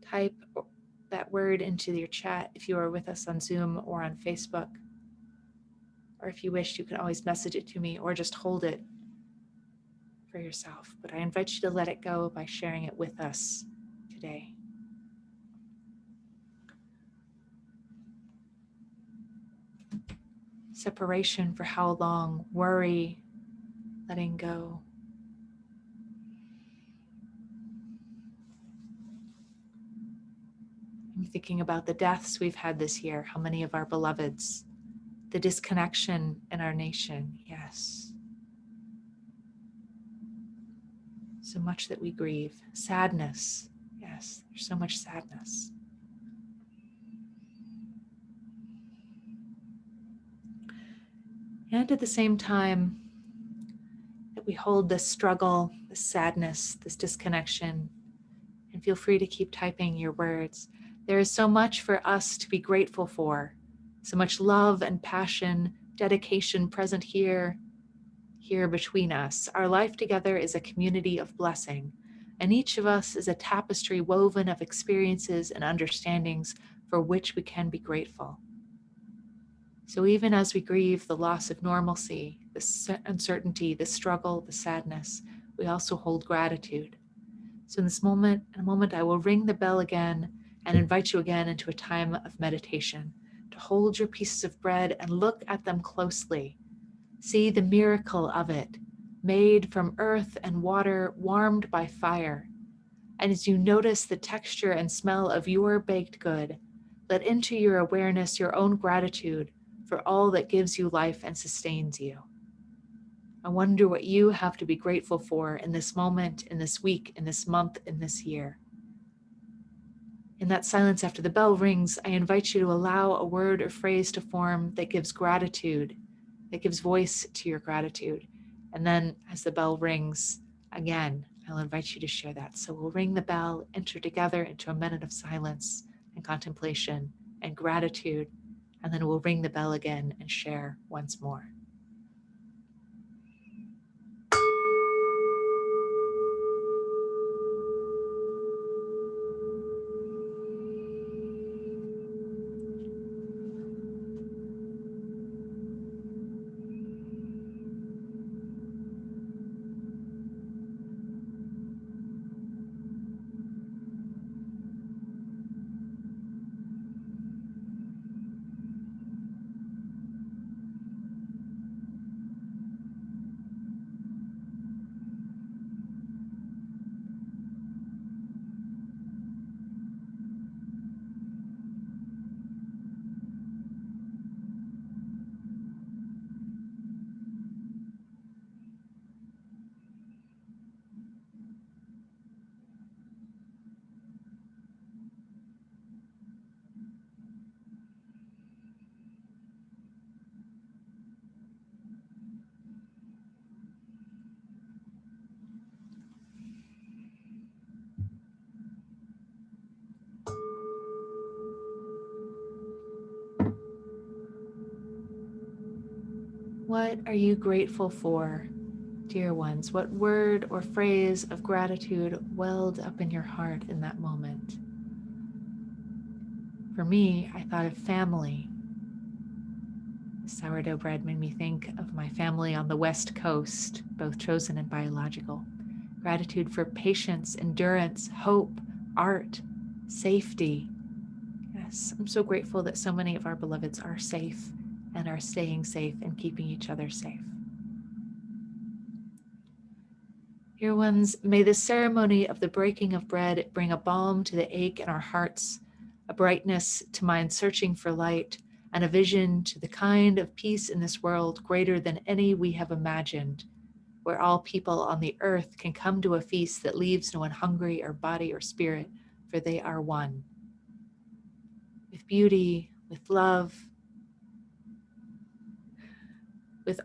Type that word into your chat if you are with us on Zoom or on Facebook. Or if you wish, you can always message it to me or just hold it for yourself. But I invite you to let it go by sharing it with us today. Separation for how long? Worry, letting go. I'm thinking about the deaths we've had this year, how many of our beloveds, the disconnection in our nation, yes. So much that we grieve. Sadness, yes, there's so much sadness. And at the same time that we hold this struggle, this sadness, this disconnection, and feel free to keep typing your words. There is so much for us to be grateful for, so much love and passion, dedication present here between us. Our life together is a community of blessing, and each of us is a tapestry woven of experiences and understandings for which we can be grateful. So even as we grieve the loss of normalcy, the uncertainty, the struggle, the sadness, we also hold gratitude. So in a moment, I will ring the bell again and invite you again into a time of meditation, to hold your pieces of bread and look at them closely. See the miracle of it, made from earth and water, warmed by fire. And as you notice the texture and smell of your baked good, let into your awareness your own gratitude for all that gives you life and sustains you. I wonder what you have to be grateful for in this moment, in this week, in this month, in this year. In that silence after the bell rings, I invite you to allow a word or phrase to form that gives gratitude, that gives voice to your gratitude. And then as the bell rings again, I'll invite you to share that. So we'll ring the bell, enter together into a minute of silence and contemplation and gratitude, and then we'll ring the bell again and share once more. What are you grateful for, dear ones? What word or phrase of gratitude welled up in your heart in that moment? For me, I thought of family. The sourdough bread made me think of my family on the West Coast, both chosen and biological. Gratitude for patience, endurance, hope, art, safety. Yes, I'm so grateful that so many of our beloveds are safe and are staying safe and keeping each other safe. Dear ones, may the ceremony of the breaking of bread bring a balm to the ache in our hearts, a brightness to minds searching for light, and a vision to the kind of peace in this world greater than any we have imagined, where all people on the earth can come to a feast that leaves no one hungry or body or spirit, for they are one. With beauty, with love, with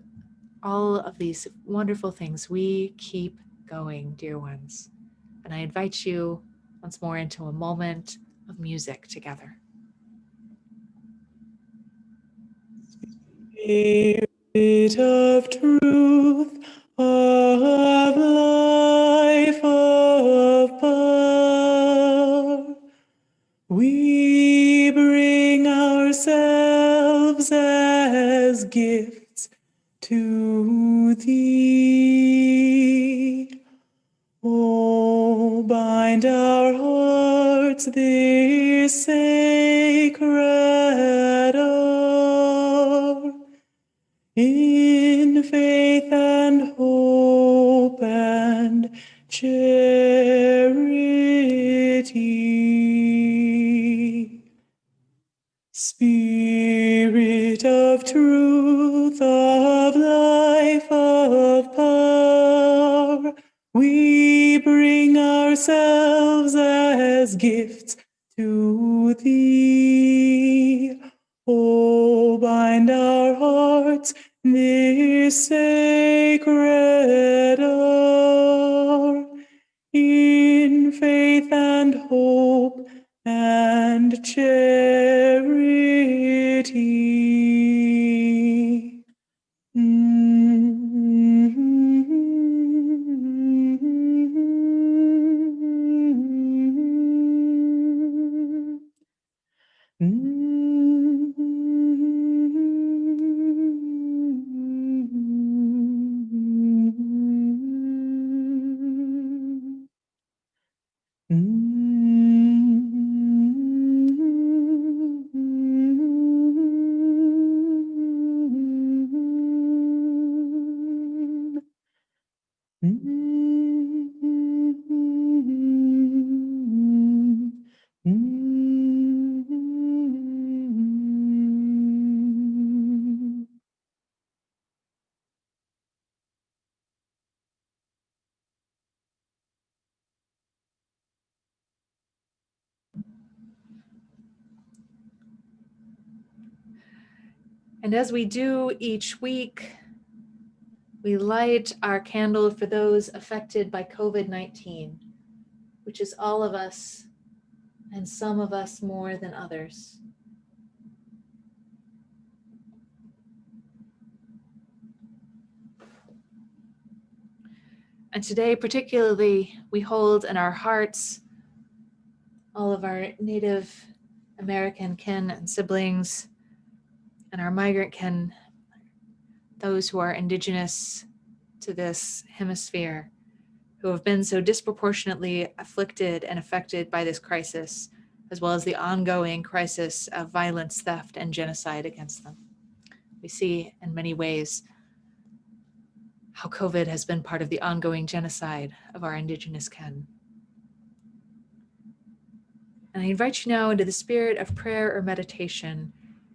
all of these wonderful things, we keep going, dear ones. And I invite you once more into a moment of music together. Spirit of truth, of life, of power, we bring ourselves as gifts to thee. Oh, bind our hearts this sacred hour in faith and hope and charity. Spirit of truth, of life, of power, we bring ourselves as gifts to thee. Oh, bind our hearts this sacred hour in faith and hope and charity. And as we do each week, we light our candle for those affected by COVID-19, which is all of us, and some of us more than others. And today, particularly, we hold in our hearts all of our Native American kin and siblings, and our migrant kin, those who are indigenous to this hemisphere, who have been so disproportionately afflicted and affected by this crisis, as well as the ongoing crisis of violence, theft, and genocide against them. We see in many ways how COVID has been part of the ongoing genocide of our indigenous kin. And I invite you now into the spirit of prayer or meditation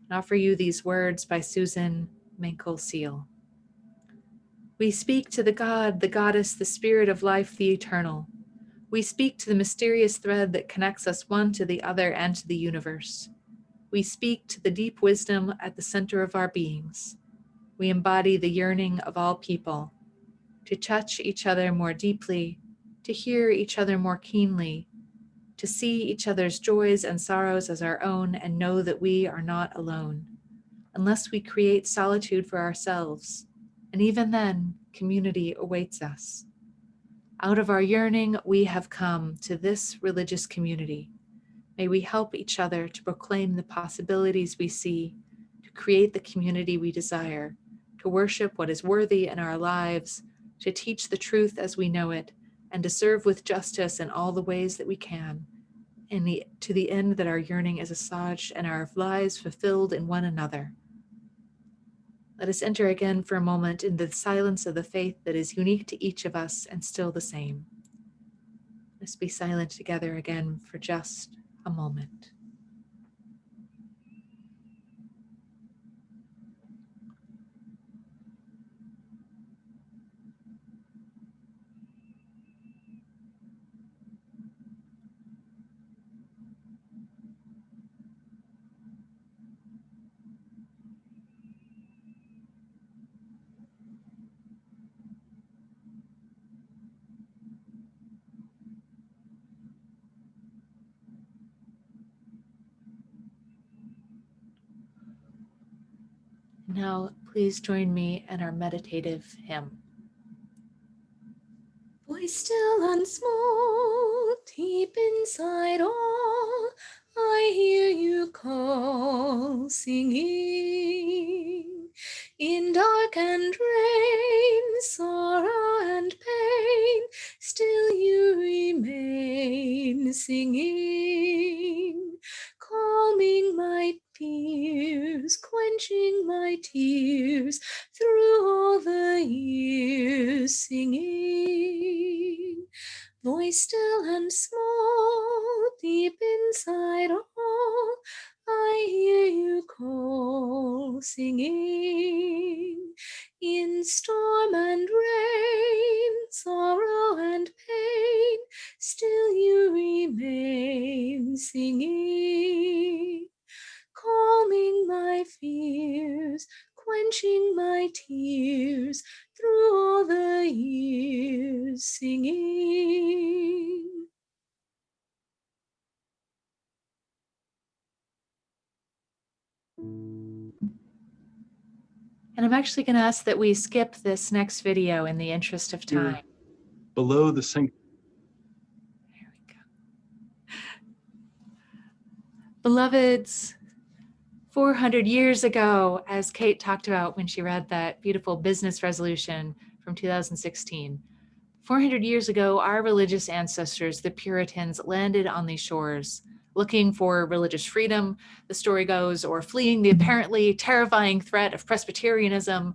and offer you these words by Susan Mankell Seal. We speak to the God, the goddess, the spirit of life, the eternal. We speak to the mysterious thread that connects us one to the other and to the universe. We speak to the deep wisdom at the center of our beings. We embody the yearning of all people to touch each other more deeply, to hear each other more keenly, to see each other's joys and sorrows as our own and know that we are not alone, unless we create solitude for ourselves. And even then, community awaits us. Out of our yearning, we have come to this religious community. May we help each other to proclaim the possibilities we see, to create the community we desire, to worship what is worthy in our lives, to teach the truth as we know it, and to serve with justice in all the ways that we can, to the end that our yearning is assuaged and our lives fulfilled in one another. Let us enter again for a moment into the silence of the faith that is unique to each of us and still the same. Let's be silent together again for just a moment. Now, please join me in our meditative hymn. Voice still and small, deep inside all, I hear you call, singing. In dark and rain, sorrow and pain, still you remain, singing. Calming my fears, quenching my tears, through all the years, singing. Voice still and small, deep inside all, I hear you call, singing. In storm and rain, sorrow and pain, still you remain, singing. Calming my fears, quenching my tears, through all the years, singing. And I'm actually going to ask that we skip this next video in the interest of time. Below the sink. There we go. Beloveds, 400 years ago, as Kate talked about when she read that beautiful business resolution from 2016, 400 years ago, our religious ancestors, the Puritans, landed on these shores looking for religious freedom, the story goes, or fleeing the apparently terrifying threat of Presbyterianism,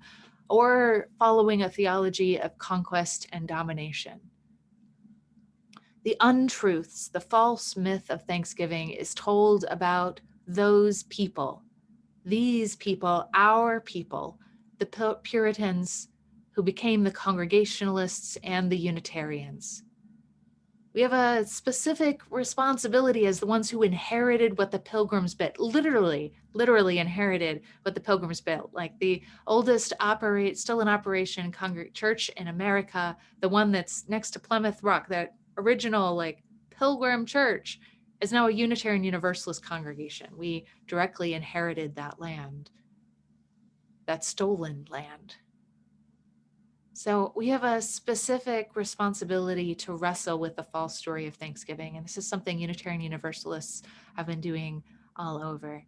or following a theology of conquest and domination. The untruths, the false myth of Thanksgiving is told about those people, these people, our people, the Puritans who became the Congregationalists and the Unitarians. We have a specific responsibility as the ones who inherited what the Pilgrims built, literally inherited what the Pilgrims built. Like the oldest still in operation church in America, the one that's next to Plymouth Rock, that original like Pilgrim church, is now a Unitarian Universalist congregation. We directly inherited that land, that stolen land. So we have a specific responsibility to wrestle with the false story of Thanksgiving. And this is something Unitarian Universalists have been doing all over.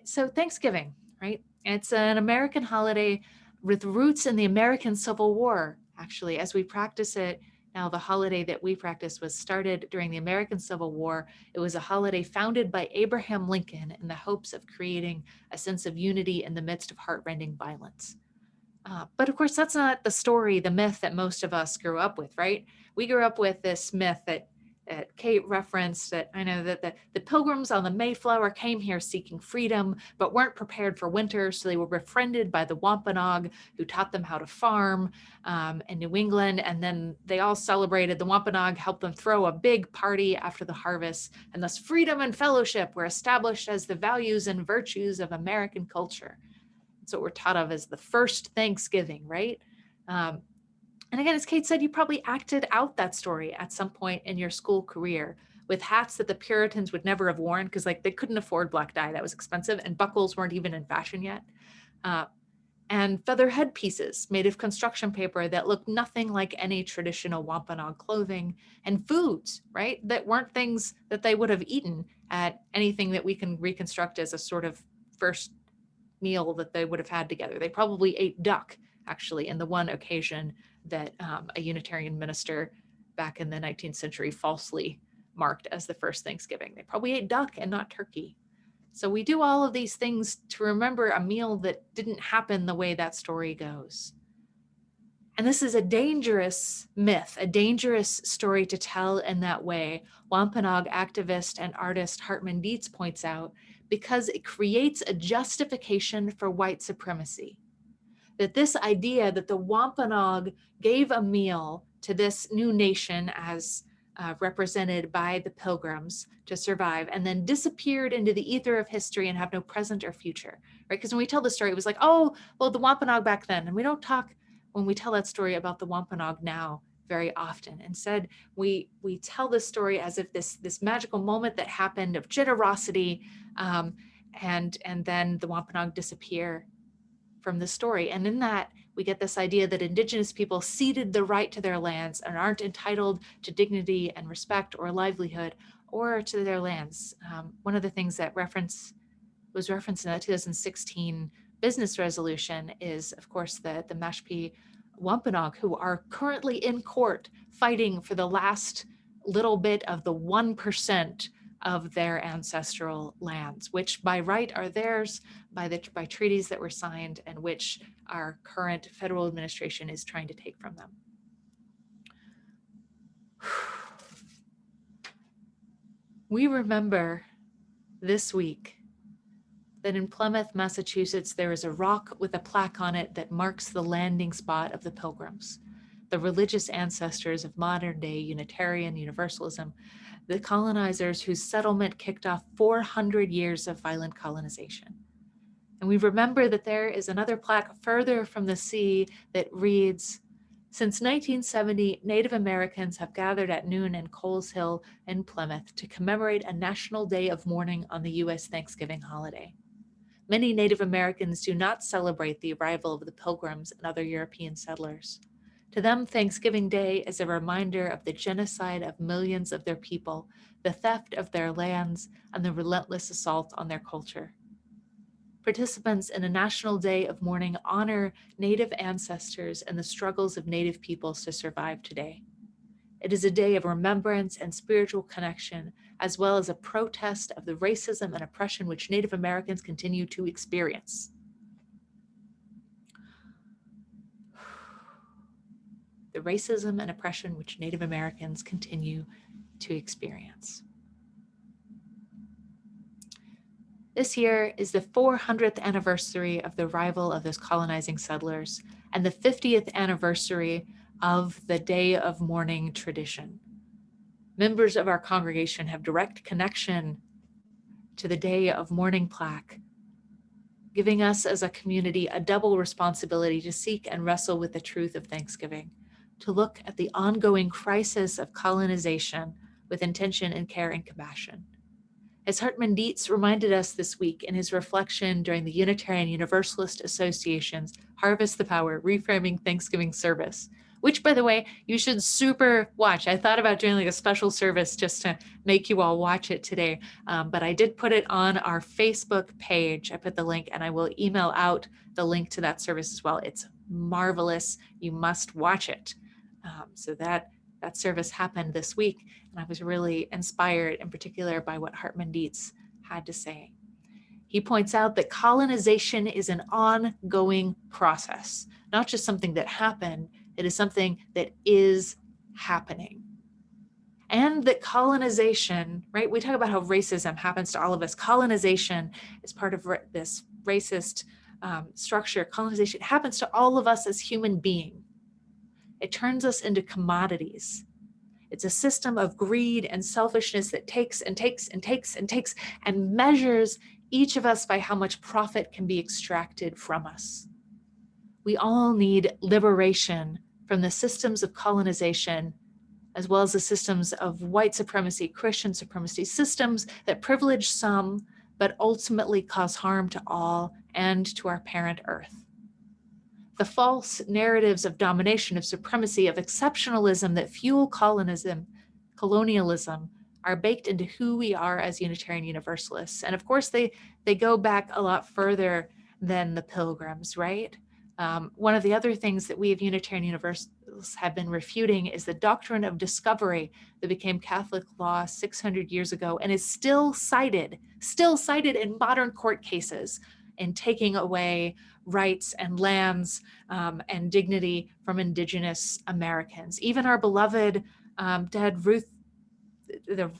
So Thanksgiving, right? It's an American holiday with roots in the American Civil War, actually, as we practice it. Now, the holiday that we practice was started during the American Civil War. It was a holiday founded by Abraham Lincoln in the hopes of creating a sense of unity in the midst of heartrending violence. But of course, that's not the story, the myth that most of us grew up with, right? We grew up with this myth that Kate referenced, that I know that the Pilgrims on the Mayflower came here seeking freedom, but weren't prepared for winter. So they were befriended by the Wampanoag, who taught them how to farm in New England. And then they all celebrated. The Wampanoag helped them throw a big party after the harvest. And thus freedom and fellowship were established as the values and virtues of American culture. That's what we're taught of as the first Thanksgiving, right? And again, as Kate said, you probably acted out that story at some point in your school career with hats that the Puritans would never have worn because like they couldn't afford black dye, that was expensive, and buckles weren't even in fashion yet. And feather headpieces made of construction paper that looked nothing like any traditional Wampanoag clothing, and foods, right, that weren't things that they would have eaten at anything that we can reconstruct as a sort of first meal that they would have had together. They probably ate duck, actually, in the one occasion that a Unitarian minister back in the 19th century falsely marked as the first Thanksgiving. They probably ate duck and not turkey. So we do all of these things to remember a meal that didn't happen the way that story goes. And this is a dangerous myth, a dangerous story to tell in that way. Wampanoag activist and artist Hartman Dietz points out, because it creates a justification for white supremacy. That this idea that the Wampanoag gave a meal to this new nation as represented by the Pilgrims to survive, and then disappeared into the ether of history and have no present or future, right? Because when we tell the story, it was like, oh, well, the Wampanoag back then. And we don't talk, when we tell that story, about the Wampanoag now very often. Instead, we tell this story as if this magical moment that happened of generosity, and then the Wampanoag disappear from the story. And in that, we get this idea that Indigenous people ceded the right to their lands and aren't entitled to dignity and respect or livelihood or to their lands. One of the things that was referenced in the 2016 business resolution is, of course, the Mashpee Wampanoag, who are currently in court fighting for the last little bit of the 1% of their ancestral lands, which by right are theirs by treaties that were signed, and which our current federal administration is trying to take from them. We remember this week that in Plymouth, Massachusetts, there is a rock with a plaque on it that marks the landing spot of the Pilgrims, the religious ancestors of modern-day Unitarian Universalism, the colonizers whose settlement kicked off 400 years of violent colonization. And we remember that there is another plaque further from the sea that reads, "Since 1970, Native Americans have gathered at noon in Coles Hill in Plymouth to commemorate a national day of mourning on the U.S. Thanksgiving holiday. Many Native Americans do not celebrate the arrival of the Pilgrims and other European settlers. To them, Thanksgiving Day is a reminder of the genocide of millions of their people, the theft of their lands, and the relentless assault on their culture. Participants in a national day of mourning honor Native ancestors and the struggles of Native peoples to survive today. It is a day of remembrance and spiritual connection, as well as a protest of the racism and oppression which Native Americans continue to experience." The racism and oppression which Native Americans continue to experience. This year is the 400th anniversary of the arrival of those colonizing settlers and the 50th anniversary of the Day of Mourning tradition. Members of our congregation have direct connection to the Day of Mourning plaque, giving us as a community a double responsibility to seek and wrestle with the truth of Thanksgiving, to look at the ongoing crisis of colonization with intention and care and compassion. As Hartman Dietz reminded us this week in his reflection during the Unitarian Universalist Association's Harvest the Power Reframing Thanksgiving service, which, by the way, you should super watch. I thought about doing like a special service just to make you all watch it today, but I did put it on our Facebook page. I put the link, and I will email out the link to that service as well. It's marvelous. You must watch it. So that service happened this week, and I was really inspired in particular by what Hartman Dietz had to say. He points out that colonization is an ongoing process, not just something that happened, it is something that is happening. And that colonization, right? We talk about how racism happens to all of us. Colonization is part of this racist structure. Colonization happens to all of us as human beings. It turns us into commodities. It's a system of greed and selfishness that takes and takes and takes and takes and measures each of us by how much profit can be extracted from us. We all need liberation from the systems of colonization, as well as the systems of white supremacy, Christian supremacy, systems that privilege some, but ultimately cause harm to all and to our parent earth. The false narratives of domination, of supremacy, of exceptionalism that fuel colonialism are baked into who we are as Unitarian Universalists. And of course, they go back a lot further than the Pilgrims, right? One of the other things that we of Unitarian Universalists have been refuting is the doctrine of discovery that became Catholic law 600 years ago and is still cited in modern court cases in taking away rights and lands and dignity from Indigenous Americans. Even our beloved dead Ruth, the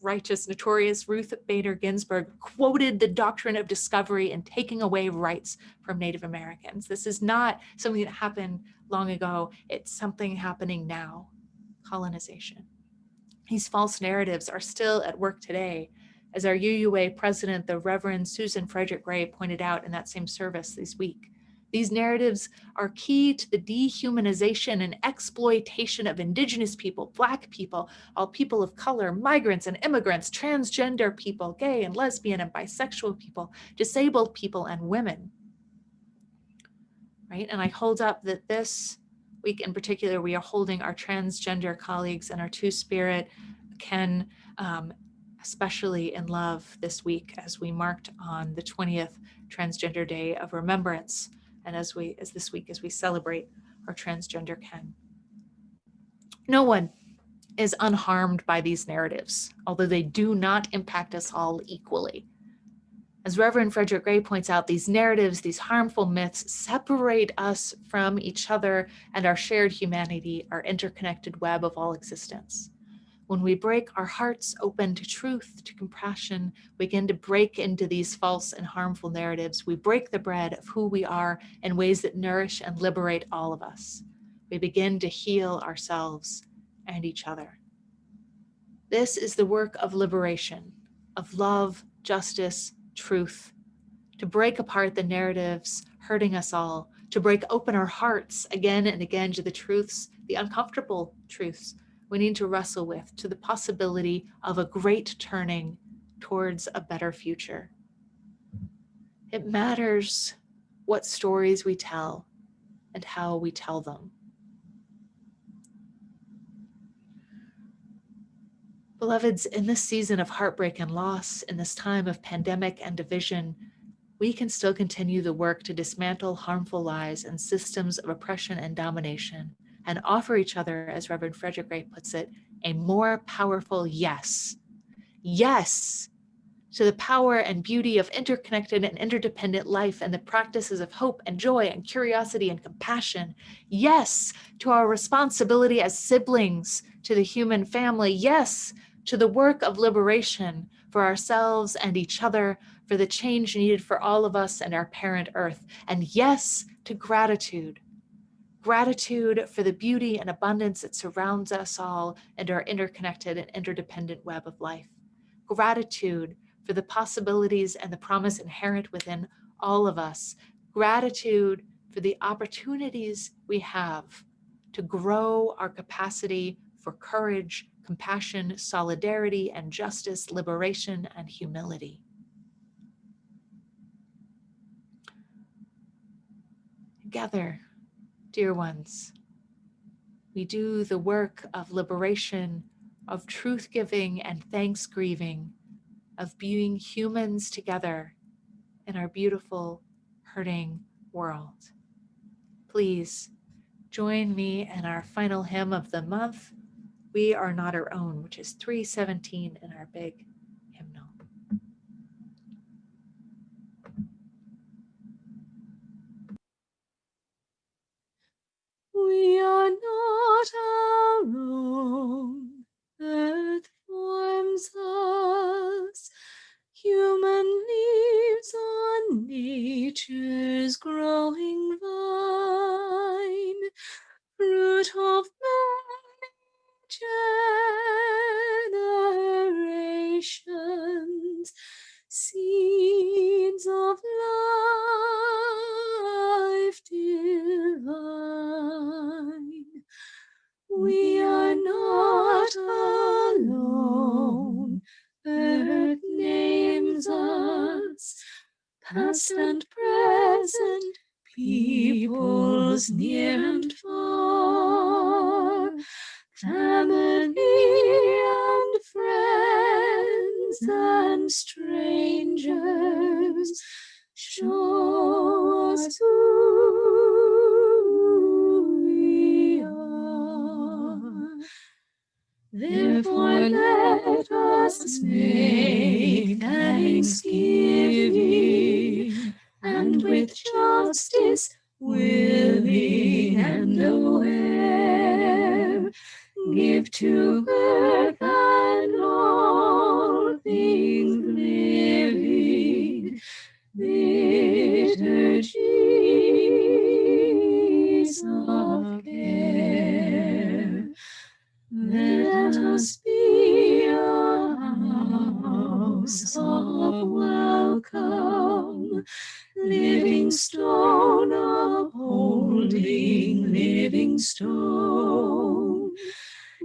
righteous, notorious Ruth Bader Ginsburg, quoted the doctrine of discovery and taking away rights from Native Americans. This is not something that happened long ago. It's something happening now, colonization. These false narratives are still at work today, as our UUA president, the Reverend Susan Frederick Gray, pointed out in that same service this week. These narratives are key to the dehumanization and exploitation of Indigenous people, Black people, all people of color, migrants and immigrants, transgender people, gay and lesbian and bisexual people, disabled people, and women. Right? And I hold up that this week in particular, we are holding our transgender colleagues and our Two-Spirit, Ken, especially in love this week as we marked on the 20th Transgender Day of Remembrance, and as this week as we celebrate our transgender Ken. No one is unharmed by these narratives, although they do not impact us all equally. As Reverend Frederick Gray points out, these narratives, these harmful myths, separate us from each other and our shared humanity, our interconnected web of all existence. When we break our hearts open to truth, to compassion, we begin to break into these false and harmful narratives. We break the bread of who we are in ways that nourish and liberate all of us. We begin to heal ourselves and each other. This is the work of liberation, of love, justice, truth, to break apart the narratives hurting us all, to break open our hearts again and again to the truths, the uncomfortable truths we need to wrestle with, to the possibility of a great turning towards a better future. It matters what stories we tell and how we tell them. Beloveds, in this season of heartbreak and loss, in this time of pandemic and division, we can still continue the work to dismantle harmful lies and systems of oppression and domination, and offer each other, as Reverend Frederick Gray puts it, a more powerful yes. Yes to the power and beauty of interconnected and interdependent life and the practices of hope and joy and curiosity and compassion. Yes to our responsibility as siblings to the human family. Yes to the work of liberation for ourselves and each other, for the change needed for all of us and our parent earth. And yes to gratitude Gratitude for the beauty and abundance that surrounds us all and our interconnected and interdependent web of life. Gratitude for the possibilities and the promise inherent within all of us. Gratitude for the opportunities we have to grow our capacity for courage, compassion, solidarity, and justice, liberation, and humility. Together, dear ones, we do the work of liberation, of truth-giving and thanksgiving, of being humans together in our beautiful, hurting world. Please join me in our final hymn of the month, We Are Not Our Own, which is 317 in our big hymnal. We are not alone. Earth forms us. Human leaves on nature's growing vine. Fruit of many generations. Seeds of life divine. We are not alone. Earth names us, past and present, peoples near and far, family and friends and strangers. Show us who we are. Therefore let us make thanksgiving, and with justice willing and aware, give to earth and all things living liturgies of care. Let us be a house of welcome, living stone upholding living stone,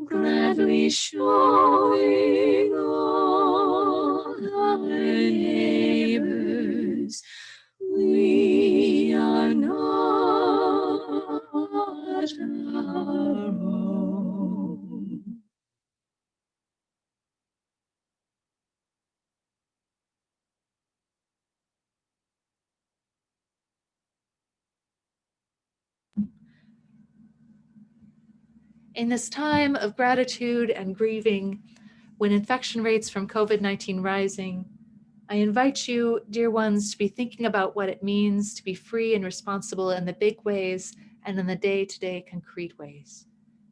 gladly showing all our neighbors we are not our own. In this time of gratitude and grieving, when infection rates from COVID-19 rising, I invite you, dear ones, to be thinking about what it means to be free and responsible in the big ways and in the day-to-day concrete ways.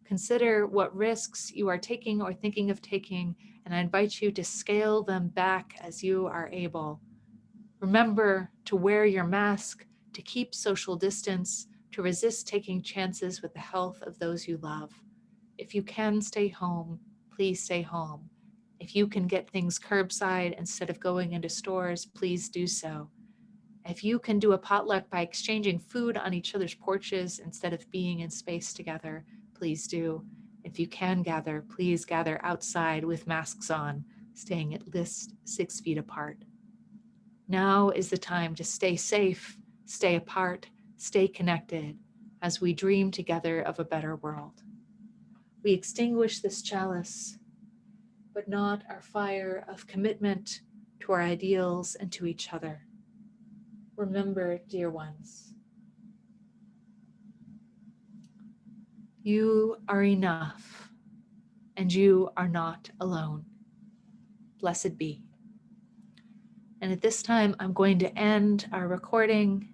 Consider what risks you are taking or thinking of taking, and I invite you to scale them back as you are able. Remember to wear your mask, to keep social distance, to resist taking chances with the health of those you love. If you can stay home, please stay home. If you can get things curbside instead of going into stores, please do so. If you can do a potluck by exchanging food on each other's porches instead of being in space together, please do. If you can gather, please gather outside with masks on, staying at least 6 feet apart. Now is the time to stay safe, stay apart, stay connected as we dream together of a better world. We extinguish this chalice, but not our fire of commitment to our ideals and to each other. Remember, dear ones, you are enough, and you are not alone. Blessed be. And at this time, I'm going to end our recording